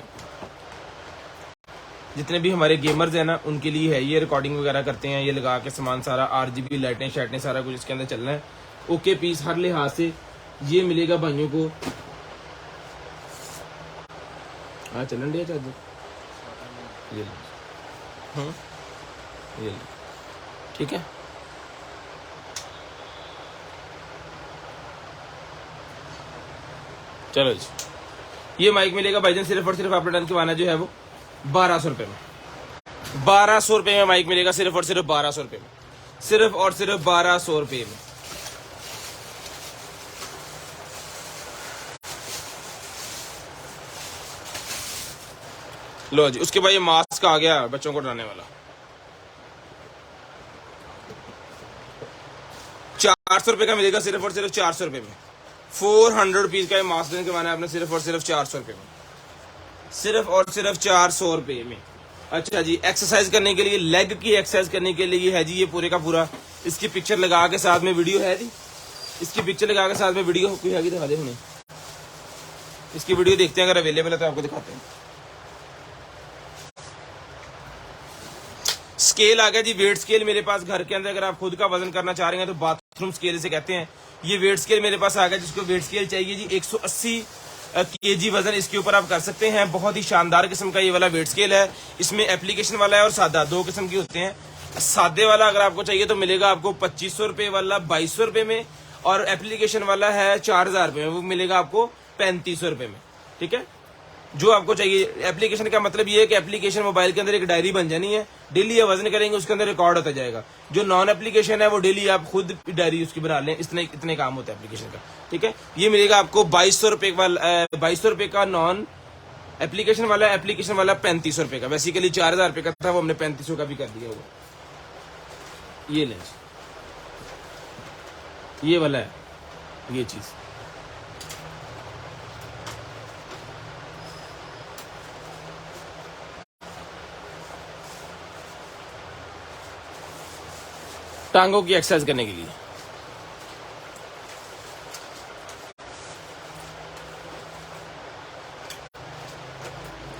Speaker 1: जितने भी हमारे गेमर्स हैं ना उनके लिए है, ये रिकॉर्डिंग वगैरह करते हैं, ये लगा के सामान सारा RGB लाइटें शाइटें सारा कुछ इसके अंदर चलना है। ओके पीस हर लिहाज से ये मिलेगा भाइयों को। हाँ चलन दिया चार्जर, ये ठीक है। चलो जी, ये माइक मिलेगा भाईजान सिर्फ और सिर्फ आपने डन करवाना जो है वो 1200 रुपए में, 1200 रुपए में माइक मिलेगा, सिर्फ और सिर्फ 1200 रुपए में, सिर्फ और सिर्फ 1200 रुपए में। लो जी, उसके बाद ये मास्क आ गया बच्चों को डराने वाला, 400 रुपए का मिलेगा, सिर्फ और सिर्फ 400 रुपए में। 400 रुपीज का ये मास्क देने के माना आपने सिर्फ और सिर्फ 400 रुपए में, सिर्फ और सिर्फ 400 रुपए में। अच्छा जी, एक्सरसाइज करने के लिए, लेग की एक्सरसाइज करने के लिए है जी ये पूरे का पूरा। इसकी पिक्चर लगा के साथ में वीडियो है जी, इसकी पिक्चर लगा के साथ में वीडियो कोई है, दिखा दे हमें इसकी वीडियो, देखते हैं अगर अवेलेबल है तो आपको दिखाते हैं। स्केल आ गया जी, वेट स्केल मेरे पास घर के अंदर, अगर आप खुद का वजन करना चाह रहे हैं तो बाथरूम स्केल से कहते हैं। ये वेट स्केल मेरे पास आ गया, जिसको वेट स्केल चाहिए जी 180 kg वजन इसके ऊपर आप कर सकते हैं। बहुत ही शानदार किस्म का ये वाला वेट स्केल है। इसमें एप्लीकेशन वाला है और सादा, 2 किस्म के होते हैं। सादे वाला अगर आपको चाहिए तो मिलेगा आपको 2500 रुपए वाला 2200 रुपए में, और एप्लीकेशन वाला है 4000 रुपए में, वो मिलेगा आपको 3500 रुपए में। ठीक है, जो आपको चाहिए। एप्लीकेशन का मतलब ये है कि एप्लीकेशन मोबाइल के अंदर एक डायरी बन जानी है, डेली ये वजन करेंगे, उसके अंदर रिकॉर्ड होता जाएगा। जो नॉन एप्लीकेशन है वो डेली आप खुद डायरी उसकी बना लें, इतने काम होता है एप्लीकेशन का, ठीक है। ये मिलेगा आपको 2200 रुपए वाला, 2200 रुपए का नॉन एप्लीकेशन वाला 3500 रुपए का। बेसिकली 4000 रुपए का था, वो हमने 3500 का भी कर दिया होगा। ये लें, ये वाला है ये चीज। टांगों की एक्सरसाइज करने के लिए।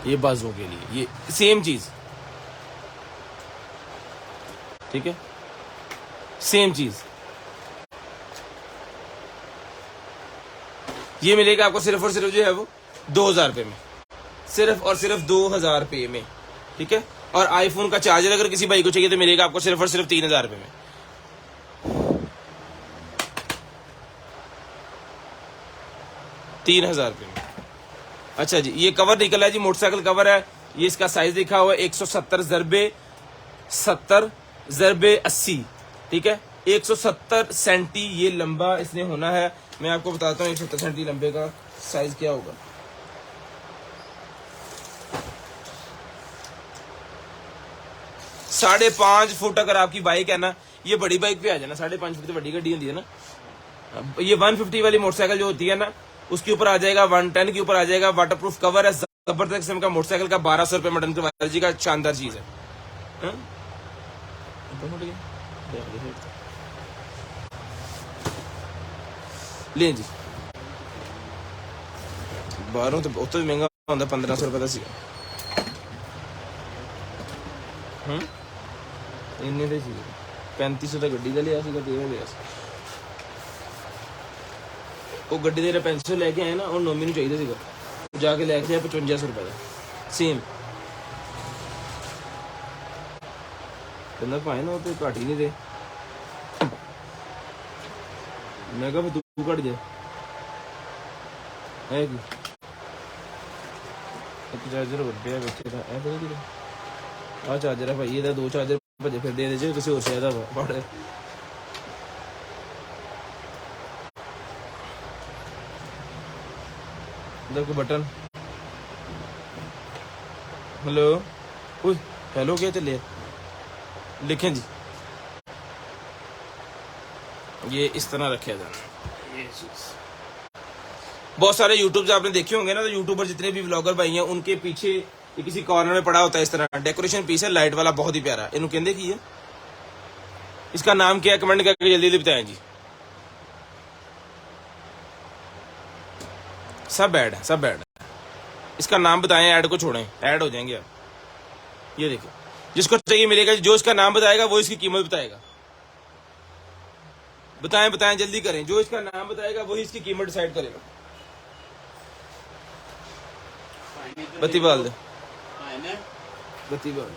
Speaker 1: ये बाजुओं के लिए, ये सेम चीज, ठीक है, सेम चीज। ये मिलेगा आपको सिर्फ और सिर्फ जो है वो 2000 रुपए में, सिर्फ और सिर्फ 2000 रुपए में, ठीक है। और आईफोन का चार्जर अगर किसी भाई को चाहिए तो मिलेगा आपको सिर्फ और सिर्फ 3000 रुपए में। 3000 रुपए में। अच्छा जी, ये कवर निकला है जी, मोटरसाइकिल कवर है। ये इसका साइज लिखा हुआ है 170x70x80, ठीक है। 170 सेंटी ये लंबा इसने होना है। मैं आपको बताता हूँ 170 सेंटी लंबे का साइज क्या होगा। साढ़े 5 फुट अगर आपकी बाइक है ना, ये बड़ी बाइक पे आ जाना, 5.5 फुट तो बड़ी गाड़ी होती है ना। ये 150 वाली मोटरसाइकिल जो होती है ना, उसके ऊपर आ जाएगा 110 के ऊपर आ जाएगा। वाटरप्रूफ कवर है, जबरदस्त किस्म का मोटरसाइकिल का, 1200 रुपए मटन के जी का, शानदार चीज है। ले जी, 12 तो बहुत महंगा होता, 1500 रुपए का सी इन्ने दे सी 3500 का गड्डी का लिया सी, 13 लिया सी। वो गड्डी दे 500 लेके आए ना, और नोमी ਨੂੰ ਚਾਹੀਦਾ ਸੀਗਾ, जाके लेके आया 5500 रुपए का सेम। कहना भाई ना तो घट ही नहीं दे। मैं कहा तू घट जा है कि एक चार्जर हो गया बच्चे का ऐ पता नहीं आ चार्जर है भाई, ये 2 चार्जर भजे फिर दे दे किसी और शायद पड़े। देखो बटन, हेलो, ओए हेलो क्या चलिए लिखें जी। ये इस तरह रखा जाना, ये चीज। बहुत सारे यूट्यूब आपने देखे होंगे ना, तो यूट्यूबर जितने भी व्लॉगर भाई हैं उनके पीछे ये किसी कॉर्नर में पड़ा होता है इस तरह डेकोरेशन पीस है, लाइट वाला, बहुत ही प्यारा। इन्हों कहते की है, इसका नाम क्या है कमेंट करके जल्दी जल्दी बताएं जी। सब ऐड है, सब ऐड है। इसका नाम बताएं, ऐड को छोड़ें, ऐड हो जाएंगे आप। ये देखिए, जिसको चाहिए मिलेगा, जो इसका नाम बताएगा वो इसकी कीमत बताएगा। बताएं बताएं जल्दी करें, जो इसका नाम बताएगा वही इसकी कीमत डिसाइड करेगा। बत्ती बाल दे, बत्ती बाल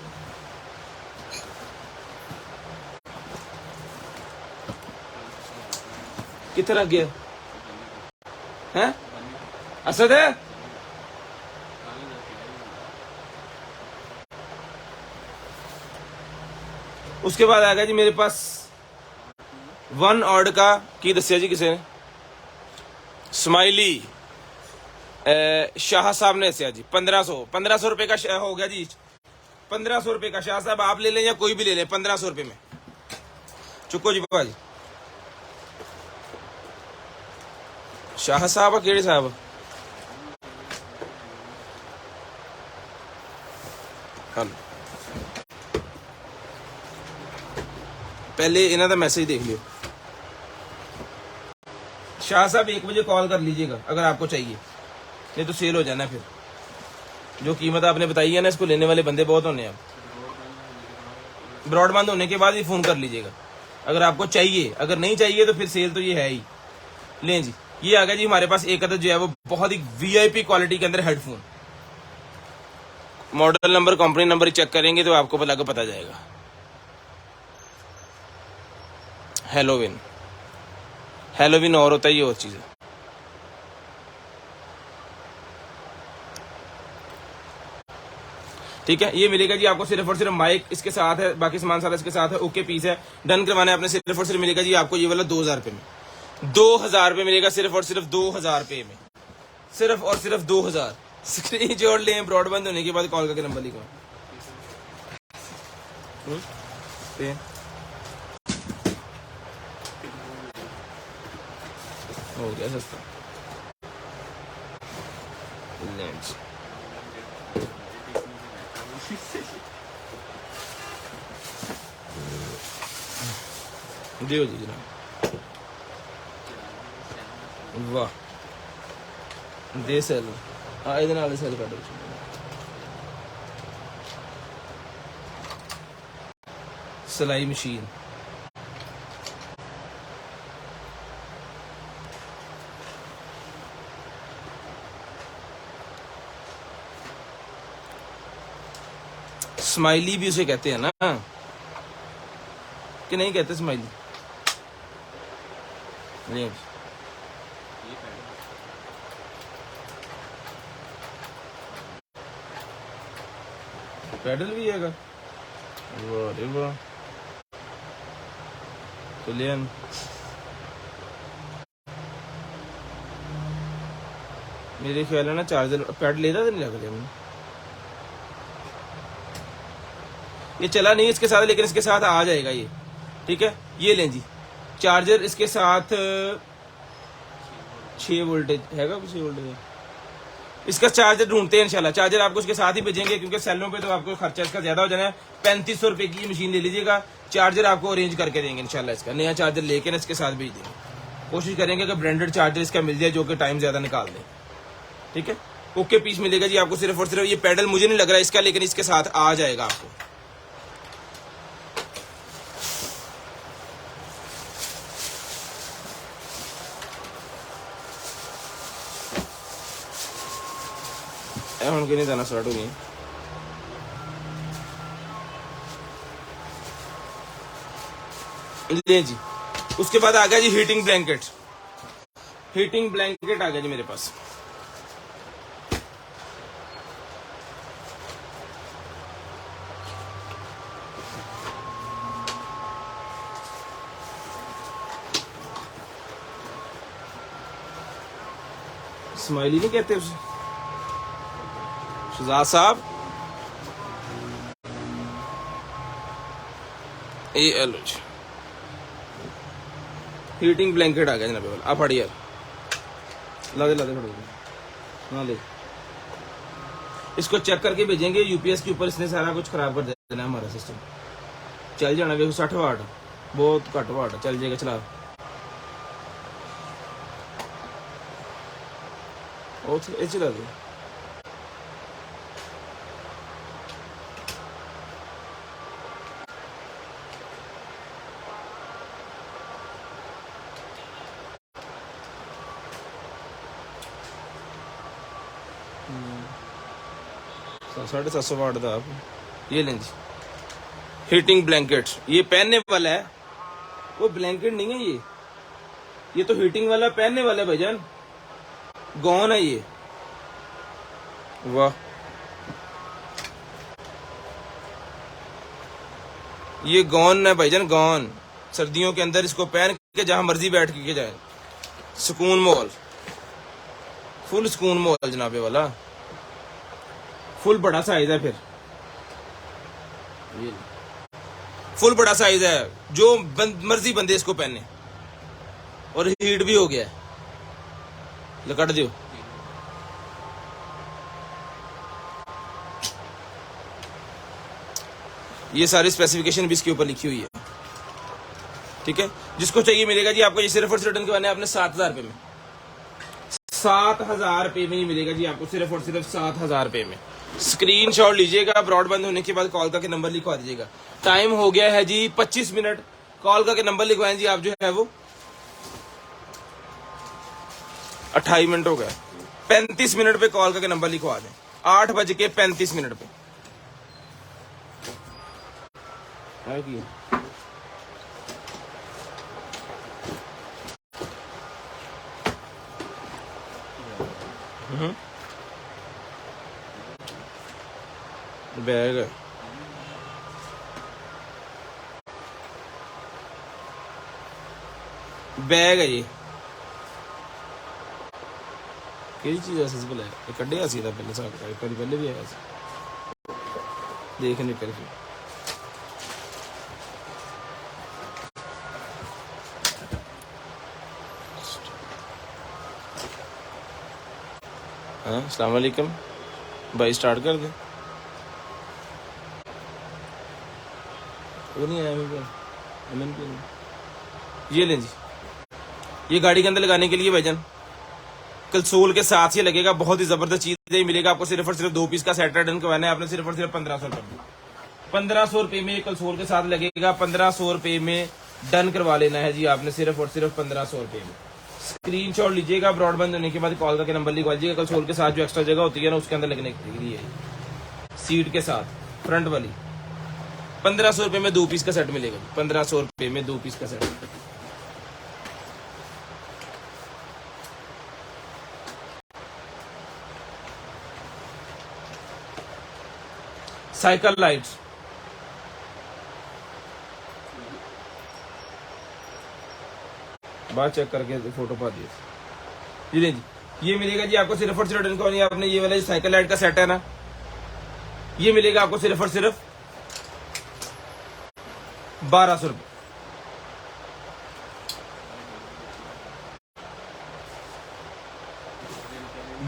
Speaker 1: कितना रख गया है, असद है। उसके बाद आएगा जी मेरे पास 1 ऑर्ड का की दसिया जी किसी ने, स्माइली शाह साहब ने दसिया जी 1500 रुपए का हो गया जी। 1500 रुपए का शाह साहब आप ले लें या कोई भी ले लें, 1500 रुपए में। चुको जी बाबा जी, शाह साहब केड़े साहब हेलो, पहले इन्हों का मैसेज देख लियो। शाह साहब 1 बजे कॉल कर लीजिएगा अगर आपको चाहिए, नहीं तो सेल हो जाना फिर। जो कीमत आपने बताई है ना, इसको लेने वाले बंदे बहुत होने हैं। ब्रॉडबैंड होने के बाद ही फोन कर लीजिएगा अगर आपको चाहिए, अगर नहीं चाहिए तो फिर सेल तो ये है ही। लें जी, ये आ गया जी हमारे पास एक अदद जो है वो बहुत ही वीआईपी क्वालिटी के अंदर headphone. Model number company number check करेंगे तो आपको पता जाएगा। हेलोविन, हेलोविन और होता है, ये और चीज है। ठीक है, ये मिलेगा जी आपको सिर्फ और सिर्फ माइक इसके साथ है, बाकी सामान सारा इसके साथ है, ओके पीस है, डन करवाना है आपने, सिर्फ और सिर्फ मिलेगा जी आपको ये वाला 2000 रुपये में, 2000 रुपये मिलेगा सिर्फ और सिर्फ 2000 रुपये में, सिर्फ और सिर्फ 2000। स्क्रीन जोड़ लें, ब्रॉडबैंड होने के बाद कॉल करके नंबर लिखवा। हो गया सस्ता लेंस। दियो जी जनाब, वाह दे सेल ਇਹਦੇ ਨਾਲ ਸੈਲ ਕਰ ਦਿਓ। सिलाई मशीन स्माइली भी उसे कहते हैं ना, कि नहीं कहते स्माइली? नहीं, पैडल भी है, वाह रे वाह, क्लियन। मेरे ख्याल है ना चार्जर पैड लेता तो नहीं लग रहा मैंने, ये चला नहीं इसके साथ, लेकिन इसके साथ आ जाएगा ये, ठीक है। ये लें जी चार्जर इसके साथ 6 वोल्टेज हैगा, 6 वोल्टेज है। इसका चार्जर ढूंढते हैं इंशाल्लाह, चार्जर आपको उसके साथ ही भेजेंगे, क्योंकि सेलों पे तो आपको खर्चा इसका ज्यादा हो जाना है। 3500 रुपए की मशीन ले लीजिएगा, चार्जर आपको अरेंज करके देंगे इंशाल्लाह, इसका नया चार्जर लेके ना इसके साथ भेज देंगे। कोशिश करेंगे कि ब्रांडेड चार्जर इसका मिल जाए जो कि टाइम ज्यादा निकाल दे, ठीक है। ओके पीस मिलेगा जी आपको सिर्फ और सिर्फ, ये पैडल मुझे नहीं लग रहा है इसका, लेकिन इसके साथ आ जाएगा आपको। नहीं जाना स्टार्ट हो गई ले जी। उसके बाद आ गया जी हीटिंग ब्लैंकेट, हीटिंग ब्लैंकेट आ गया जी मेरे पास। स्माइली नहीं कहते उसे शहजाद साहब, हीटिंग ब्लैंकेट आ गया जनाब, आप फड़ी यार, ला दे फड़ो ना ले। इसको चेक करके भेजेंगे, यूपीएस के ऊपर इसने सारा कुछ खराब कर देना है हमारा सिस्टम। चल जाना देखो 60 वाट, बहुत घट वाट चल जाएगा, चला चला दे। साढ़े 700 वाट का ये लें जी हीटिंग ब्लैंकेट। ये पहनने वाला है, वो ब्लैंकेट नहीं है ये तो हीटिंग वाला पहनने वाला है भाईजान, गौन है ये, वाह। ये गौन है भाईजान, गौन। सर्दियों के अंदर इसको पहन के जहां मर्जी बैठ के जाए, सुकून मोल, फुल सुकून मोल जनाबे वाला, फुल बड़ा साइज है, फिर फुल बड़ा साइज है, जो मर्जी बंदे इसको पहने, और हीट भी हो गया है, लकड़ दो। ये सारी स्पेसिफिकेशन भी इसके ऊपर लिखी हुई है, ठीक है। जिसको चाहिए मिलेगा जी आपको, ये सिर्फ और सिर्फ रिटर्न करवाना है आपने 7000 रुपए में, 7000 रुपए में ही मिलेगा जी आपको, सिर्फ और सिर्फ 7000 रुपए में। स्क्रीनशॉट लीजिएगा, ब्रॉडबैंड होने के बाद कॉल करके नंबर लिखवा दीजिएगा। टाइम हो गया है जी 25 मिनट, कॉल करके नंबर लिखवाएं जी आप, जो है वो 28 मिनट हो गया, 35 मिनट पे कॉल करके नंबर लिखवा दें, 8:35 पे। बैग है, बैग है जी ਕਿਹੜੀ ਚੀਜ਼ ਐਸੈਸਿਬਲ ਹੈ ਇਹ ਕੱਢਿਆ ਸੀ ਇਹਦਾ ਪਹਿਲੇ ਹਿਸਾਬ ਕਿਤਾਬ ਇੱਕ ਵਾਰੀ ਪਹਿਲੇ ਵੀ ਆਇਆ ਸੀ ਦੇਖ ਨਹੀਂ ਕਰ ਫਿਰ हाँ अस्सलाम वालेकुम भाई स्टार्ट कर दे वो नहीं आया मेरे पास ये लें जी ये गाड़ी के अंदर लगाने के लिए भाईजान कंसोल के साथ ही लगेगा बहुत ही जबरदस्त चीज है मिलेगा आपको सिर्फ और सिर्फ 2 पीस का सेट डन करवाना है आपने सिर्फ और सिर्फ 1500 रुपए में 1500 रुपए में कंसोल के साथ लगेगा 1500 रुपए में डन करवा लेना है जी आपने सिर्फ और सिर्फ 1500 रुपए में स्क्रीनशॉट लीजिएगा ब्रॉडबैंड होने के बाद कॉल करके नंबर लिखवा लीजिएगा कंसोल के साथ जो एक्स्ट्रा जगह होती है ना उसके अंदर लगने के लिए सीट के साथ फ्रंट वाली 1500 रुपए में 2 पीस का सेट मिलेगा 1500 रुपए में 2 पीस का सेट साइकिल लाइट्स बात चेक करके फोटो पा दिए जी जी ये मिलेगा जी आपको सिर्फ और सिर्फ डन करवानी है आपने ये वाला साइकिल लाइट का सेट है ना ये मिलेगा आपको सिर्फ और सिर्फ 1200 रुपये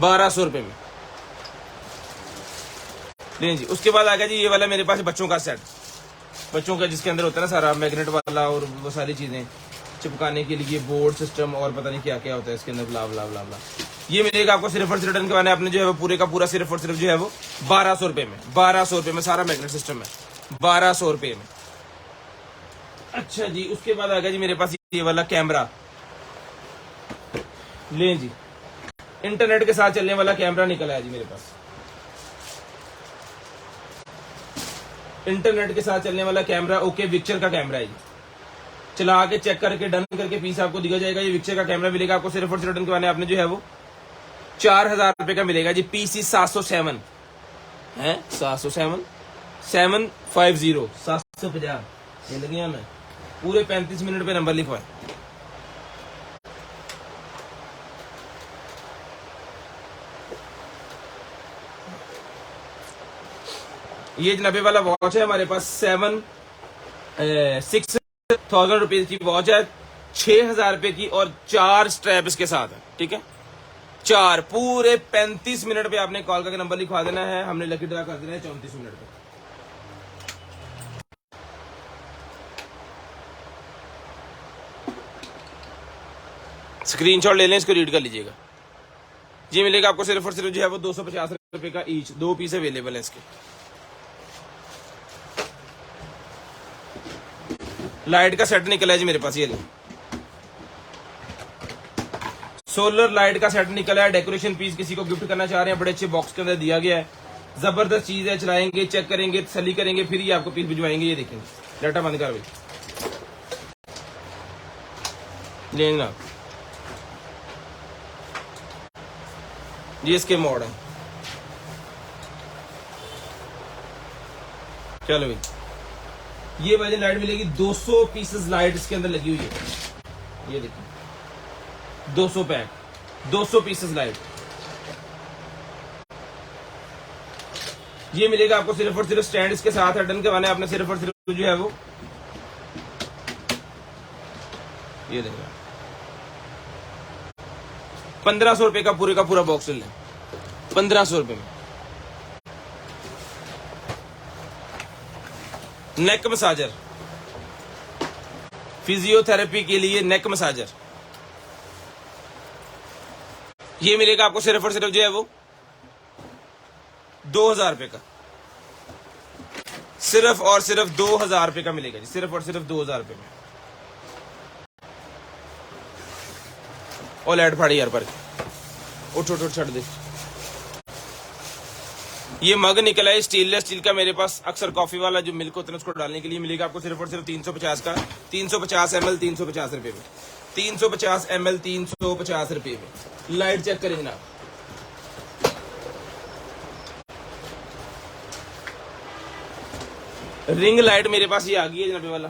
Speaker 1: 1200 रुपये में नहीं जी उसके बाद आ गया जी ये वाला मेरे पास बच्चों का सेट बच्चों का जिसके अंदर होता है ना सारा मैग्नेट वाला और वो सारी चीजें चिपकाने के लिए बोर्ड सिस्टम और पता नहीं क्या क्या होता है इसके अंदर ब्ला ब्ला ब्ला ब्ला ये मिलेगा आपको सिर्फ और सिर्फ रिटर्न करवाना है आपने जो है वो पूरे का पूरा सिर्फ और सिर्फ जो है वो 1200 रुपये में 1200 रुपये में सारा मैग्नेट सिस्टम है 1200 रुपये में। अच्छा जी उसके बाद आ गया जी मेरे पास ये वाला कैमरा ले जी इंटरनेट के साथ चलने वाला कैमरा निकला है जी मेरे पास इंटरनेट के साथ चलने वाला कैमरा ओके विक्चर का कैमरा है जी चला के चेक करके डन करके पीस आपको दिया जाएगा ये विक्चर का कैमरा मिलेगा आपको सिर्फ और सिर्फ डन करवाने आपने जो है वो 4000 रुपए का मिलेगा जी पीसी 707 है 707 750 750 ये लगे मैं पूरे 35 मिनट पे नंबर लिखवाए ये नब्बे वाला वॉच है हमारे पास 6,000 रुपीज की वॉच है 6,000 रुपए की और 4 स्ट्रैप इसके साथ है ठीक है 4 पूरे 35 मिनट पे आपने कॉल करके नंबर लिखवा देना है हमने लकी ड्रा कर देना है 34 मिनट पे स्क्रीनशॉट ले लें इसको रीड कर लीजिएगा जी मिलेगा आपको सिर्फ और सिर्फ जो है वो 250 रुपए का ईच 2 पीस अवेलेबल है इसके लाइट का सेट निकला है जी मेरे पास ये सोलर लाइट का सेट निकला है डेकोरेशन पीस किसी को गिफ्ट करना चाह रहे हैं बड़े अच्छे बॉक्स के अंदर दिया गया है जबरदस्त चीज है चलाएंगे चेक करेंगे तसल्ली करेंगे फिर ही आपको पीस भिजवाएंगे ये देखेंगे डाटा बंद कर भाई लेना ये इसके मोड है चलो भाई ये वाली लाइट मिलेगी 200 पीसेस लाइट इसके अंदर लगी हुई है ये देखिए 200 पैक 200 पीसेस लाइट ये मिलेगा आपको सिर्फ और सिर्फ स्टैंड इसके साथ अटन करवाना है आपने सिर्फ और सिर्फ जो है वो ये देखिए 1500 रुपए का पूरा बॉक्स ले 1500 रुपए में नेक मसाजर फिजियोथेरेपी के लिए नेक मसाजर ये मिलेगा आपको सिर्फ और सिर्फ जो है वो 2000 रुपए का सिर्फ और सिर्फ 2000 रुपए का मिलेगा जी सिर्फ और सिर्फ 2000 रुपए में और लाइट फाड़ी यार पर उठ छड़ दे ये मग निकला है स्टेनलेस स्टील का मेरे पास अक्सर कॉफी वाला जो मिल्क होता है उसको डालने के लिए मिलेगा आपको सिर्फ और सिर्फ 350 का 350 ml 350 रुपए में 350 ml 350 रुपए में लाइट चेक करें जनाब रिंग लाइट मेरे पास ये आ गई है जनाबे वाला।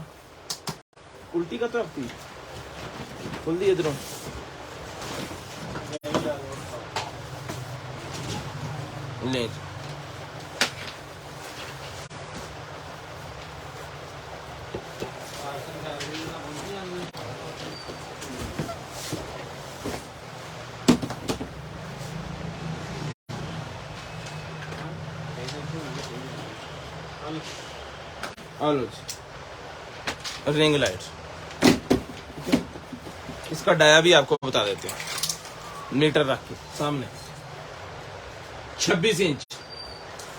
Speaker 1: उल्टी का तो थी खुल दी इधरों। ले रिंग लाइट। इसका डाया भी आपको बता देते हैं, मीटर रख के सामने 26 इंच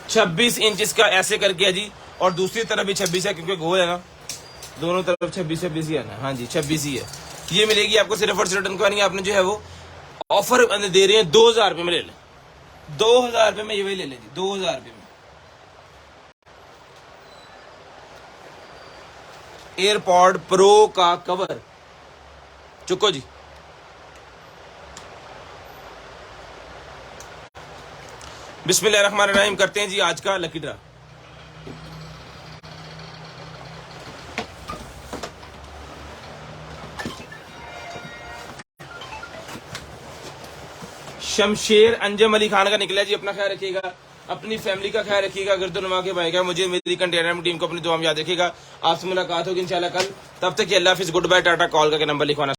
Speaker 1: 26 इंच इसका ऐसे करके है जी, और दूसरी तरफ भी 26 है क्योंकि गोल है ना, दोनों तरफ 26 ही है ना। हाँ जी 26 ही है। ये मिलेगी आपको सिर्फ और सिर्फ रिटर्न करवानी, आपने जो है वो ऑफर दे रहे हैं 2000 रुपये में ले लें, 2000 रुपये में ये वही ले लें जी, 2000 रुपये में। एयरपॉड प्रो का कवर चुको जी। बिस्मिल्लाहिर्रहमानिर्रहीम करते हैं जी आज का लकी ड्रा। शमशेर अंजम अली खान का निकला जी। अपना ख्याल रखिएगा, अपनी फैमिली का ख्याल रखिएगा, गर्दनुमा के भाई का। मुझे मेरी कंटेनर टीम को अपनी दुआ में याद रखिएगा। आपसे मुलाकात होगी इंशाल्लाह कल। तब तक अल्लाह हाफिज़, गुड बाय, टाटा। कॉल करके नंबर लिखवाना।